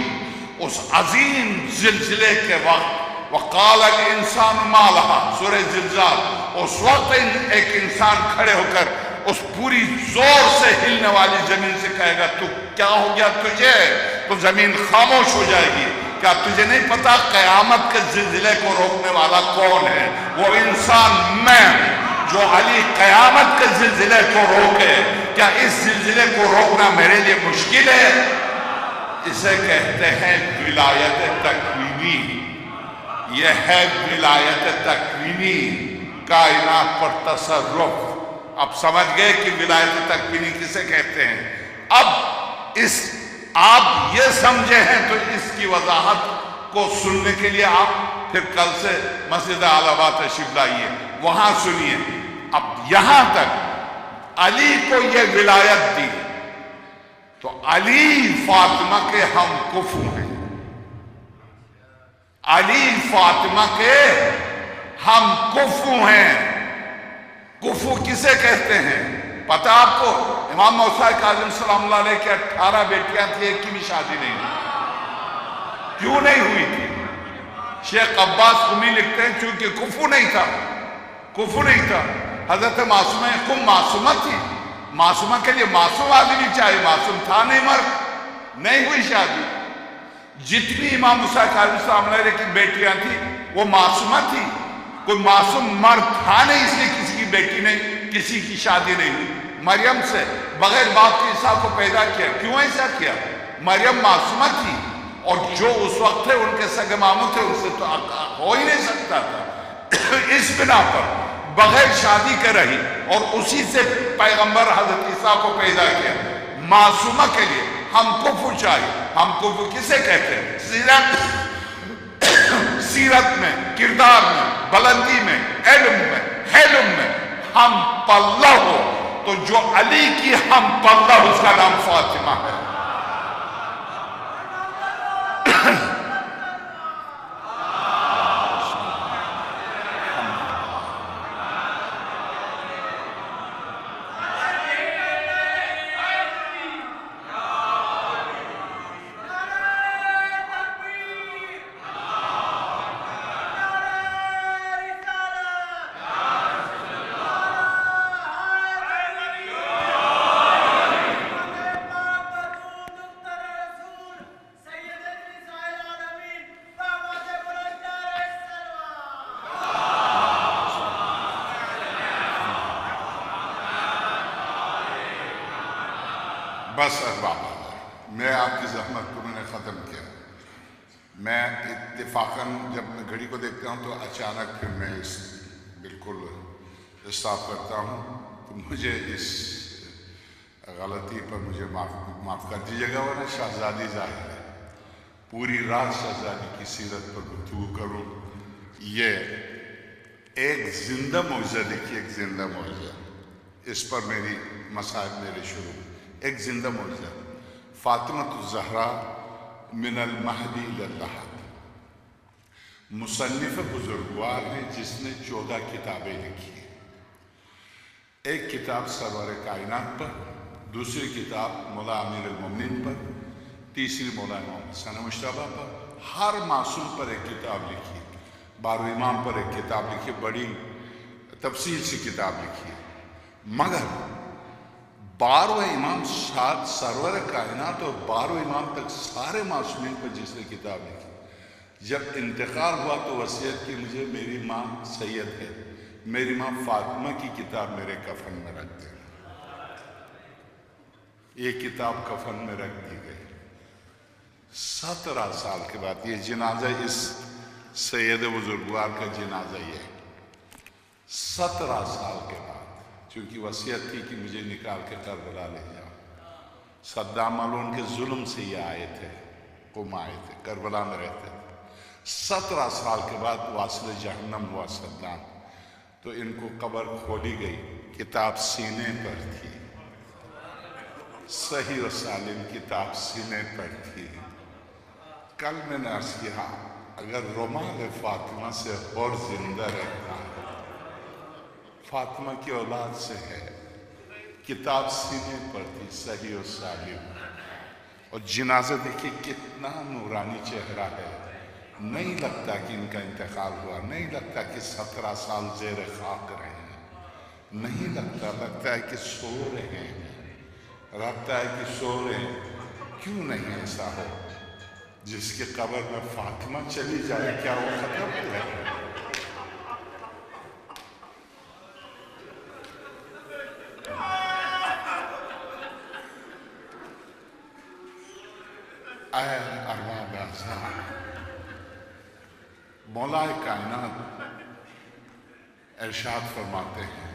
اس عظیم زلزلے کے وقت، وقال الانسان ما لها، سورہ زلزال، اس وقت ایک انسان کھڑے ہو کر اس پوری زور سے ہلنے والی زمین سے کہے گا تو کیا ہو گیا تجھے؟ تو زمین خاموش ہو جائے گی. کیا تجھے نہیں پتا قیامت کے زلزلے کو روکنے والا کون ہے؟ وہ انسان میں، جو علی قیامت کے زلزلے کو روکے. کیا اس زلزلے کو روکنا میرے لیے مشکل ہے؟ اسے کہتے ہیں ولایت تکوینی. یہ ہے ولایت تکوینی، کائنات پر تصرف. اب سمجھ گئے کہ ولایت تکوینی کسے کہتے ہیں. اب آپ یہ سمجھے ہیں تو اس کی وضاحت کو سننے کے لیے آپ پھر کل سے مسجد اعلی آباد تشریف لائیے، وہاں سنیے. اب یہاں تک علی کو یہ ولایت دی تو علی فاطمہ کے ہم کفو ہیں. علی فاطمہ کے ہم کفو ہیں. کفو کسے کہتے ہیں پتہ آپ کو؟ امام موسیٰ کاظم سلام اللہ علیہ کے 18 بیٹیاں تھی، ایک کی بھی شادی نہیں ہوئی. کیوں نہیں ہوئی تھی؟ شیخ عباس قمی لکھتے ہیں چونکہ کفو نہیں تھا. کفو نہیں تھا. حضرت معصومہ قم معصومہ تھی. معصومہ کے لیے معصوم آدمی چاہیے، معصوم تھا نہیں، مرد نہیں ہوئی شادی. جتنی امام موسیٰ کاظم سلام اللہ علیہ کی بیٹیاں تھی وہ معصومہ تھی. کوئی معصوم مرد تھا نہیں، اس لیے کسی کی بیٹی نہیں، کسی کی شادی نہیں ہوئی. مریم سے بغیر باپ کے عیسیٰ کو پیدا کیا. کیوں ایسا کیا؟ مریم معصومہ تھی اور جو اس وقت تھے ان کے سگے ماموں تھے، ان سے تو ہو ہی نہیں سکتا تھا. اس بنا پر بغیر شادی کے رہی اور اسی سے پیغمبر حضرت عیسیٰ کو پیدا کیا. معصومہ کے لیے ہم کفو چاہیے. ہم کفو کسے کہتے ہیں؟ سیرت میں، کردار میں، بلندی میں، علم میں، حلم میں ہم پلہ ہو تو جو علی کی ہم پلہ، اس کا نام فاطمہ ہے. بس احباب، میں آپ کی زحمت کو میں نے ختم کیا. میں اتفاقاً جب میں گھڑی کو دیکھتا ہوں تو اچانک پھر میں بالکل اسٹاپ کرتا ہوں. تو مجھے اس غلطی پر مجھے معاف کر دیجیے گا. ورنہ شہزادی ظاہر ہے، پوری رات شہزادی کی سیرت پر گفتگو کروں یہ ایک زندہ معجزہ دیکھیے، ایک زندہ معجزہ، اس پر میری مسائل میرے شروع، ایک زندہ معجزہ، فاطمۃ الزہرا من المہدی الی اللحد، مصنف بزرگوار ہیں جس نے 14 کتابیں لکھی ہیں۔ ایک کتاب سرور کائنات پر، دوسری کتاب مولا امیر المومنین پر، تیسری مولا امام حسن مجتبیٰ پر، ہر معصوم پر ایک کتاب لکھی، بارو امام پر ایک کتاب لکھی، بڑی تفصیل سے کتاب لکھی ہے۔ مگر بارو امام سرور کائنات اور بارو امام تک سارے معصومین پر جس نے کتاب لکھی، جب انتقال ہوا تو وصیت کی مجھے میری ماں سید ہے، میری ماں فاطمہ کی کتاب میرے کفن میں رکھ دے۔ یہ کتاب کفن میں رکھ دی گئی۔ 17 سال کے بعد یہ جنازہ، اس سید بزرگوار کا جنازہ یہ ہے، 17 سال کے بعد، چونکہ وصیت تھی کہ مجھے نکال کے کربلا لے جاؤ۔ صدام ملعون کے ظلم سے یہ آئے تھے، قم آئے تھے، کربلا میں رہتے تھے۔ 17 سال کے بعد واصل جہنم ہوا صدام، تو ان کو قبر کھولی گئی، کتاب سینے پر تھی، صحیح و سالم کتاب سینے پر تھی۔ کل میں نے عرض کیا اگر رمال فاطمہ سے اور زندہ رہتا ہے، فاطمہ کی اولاد سے ہے، کتاب سینے پر تھی، صحیح و سالم، اور جنازہ دیکھیے کتنا نورانی چہرہ ہے۔ نہیں لگتا کہ ان کا انتقال ہوا، نہیں لگتا کہ 17 سال زیر خاک رہے ہیں، نہیں لگتا، لگتا ہے کہ سو رہے ہیں، لگتا ہے کہ سو رہے ہیں۔ کیوں نہیں ایسا ہو؟ جس کی قبر میں فاطمہ چلی جائے کیا وہ ختم ہو جائے؟ اے ارباب اعظم، مولا کائنات ارشاد فرماتے ہیں،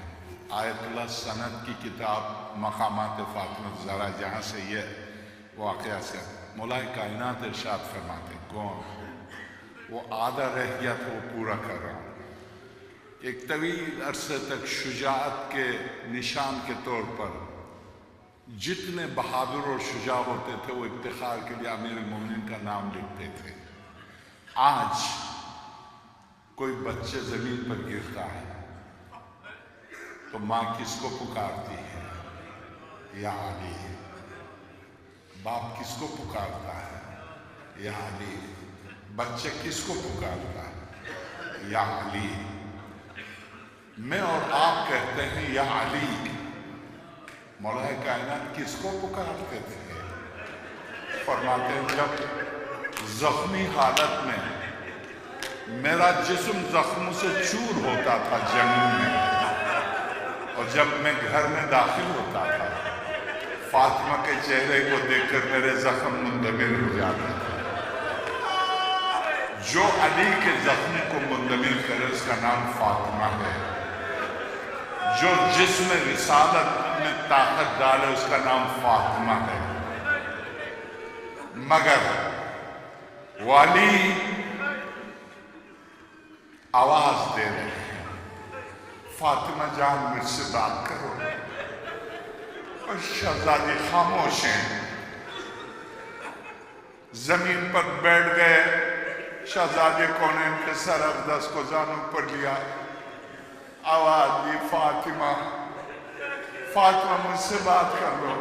آیت اللہ سند کی کتاب مقامات فاطمہ الزہرا، جہاں سے یہ واقعہ سے مولا کائنات ارشاد فرماتے ہیں، کون؟ وہ آدھا رہ گیا تو وہ پورا کر رہا ہوں۔ ایک طویل عرصے تک شجاعت کے نشان کے طور پر جتنے بہادر اور شجاع ہوتے تھے وہ افتخار کے لیے امیر المومنین کا نام لکھتے تھے۔ آج کوئی بچے زمین پر گرتا ہے تو ماں کس کو پکارتی ہے؟ یا علی۔ باپ کس کو پکارتا ہے؟ یا علی۔ بچے کس کو پکارتا ہے؟ یا علی۔ میں اور آپ کہتے ہیں یا علی۔ مولا کائنات کس کو پکارتے تھے؟ فرماتے ہیں جب زخمی حالت میں میرا جسم زخموں سے چور ہوتا تھا جنگ میں، اور جب میں گھر میں داخل ہوتا تھا فاطمہ کے چہرے کو دیکھ کر میرے زخم مندمل ہو جاتے تھے۔ جو علی کے زخم کو مندمل کرے اس کا نام فاطمہ ہے، جو جسم رسالت میں طاقت ڈالے اس کا نام فاطمہ ہے۔ مگر والی آواز دے رہے ہیں، فاطمہ جان مجھ سے بات کرو، اور شہزادی خاموش ہیں۔ زمین پر بیٹھ گئے، شہزادے کونین کے سر اقدس کو زانوں پر لیا، آواز دی، فاطمہ فاطمہ مجھ سے بات کر لو۔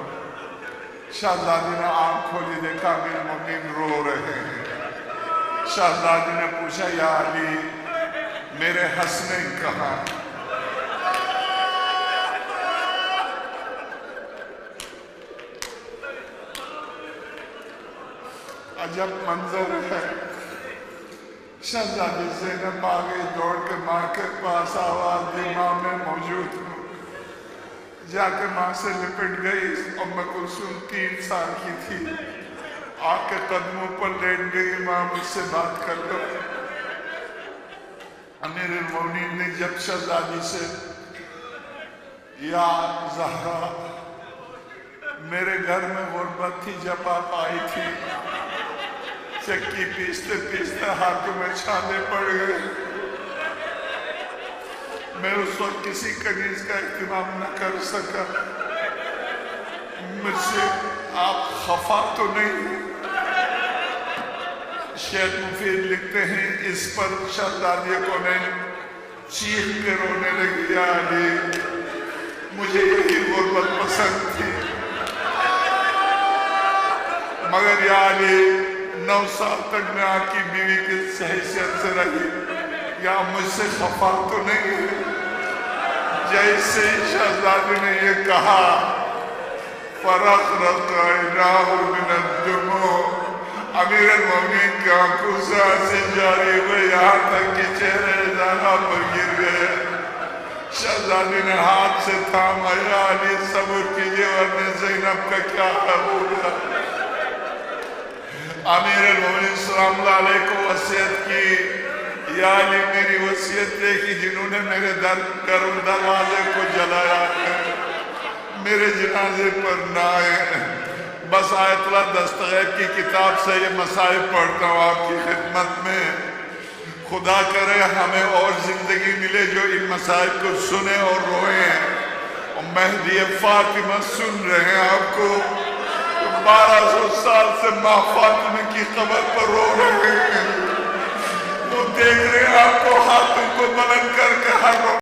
شہزادی نے آنکھ کھولی، دیکھا امیر المومنین رو رہے ہیں۔ شہزادی نے پوچھا یا علی میرے حسنین کہاں؟ عجب منظر ہے۔ شہزادی زینب آ گئی، دوڑ کے ماں کے پاس، آواز دی، ماں میں موجود ہوں۔ جا کے ماں سے لپٹ گئی۔ ام کلثوم 3 سال کی تھی، آ کے قدموں پر لیٹ گئی، ماں مجھ سے بات کر لو۔ امیر المومنین نے جب شہزادی سے یا زہرا میرے گھر میں غربت تھی، جب آپ آئی تھی چکی پیستے پیستے ہاتھوں میں چھالے پڑ گئے، میں اس وقت کسی کنیز کا اہتمام نہ کر سکا. مجھ سے آپ خفا تو نہیں ہیں؟ شیخ مفید لکھتے ہیں اس پر شہزادی کونین چیخ کے رونے لگی، یا علی مجھے یہی غربت پسند تھی، مگر یا علی 9 سال تک میں آپ کی بیوی کی حیثیت سے رہی، یا مجھ سے خفا تو نہیں ہے؟ جیسے شہزادی نے یہ کہا فرقرق عیناہ من الدموع، امیر المومنین کی آنکھوں سے آنسو جاری ہوئے یہاں تک کہ چہرے زہرا پر گر گئے. شہزادی نے ہاتھ سے تھاما، یا علی صبر کیجئے ورنہ زینب کا کیا ہوگا. امیر المومنین سلام اللہ علیہ کو وصیت کی، یا علی میری وصیت ہے کہ جنہوں نے میرے دروازے کو جلایا ہے میرے جنازے پر نہ آئے. بس آیت اللہ دستغیب کی کتاب سے یہ مسائل پڑھتا ہوں آپ کی خدمت میں. خدا کرے ہمیں اور زندگی ملے جو ان مسائل کو سنے اور روئیں. اور مہدی فاطمہ سن رہے ہیں آپ کو، 1200 سال سے ماں فاطمہ کی قبر پر رو رہے ہیں، وہ دیکھ رہے ہیں آپ کو ہاتھوں کو بلند کر کے ہر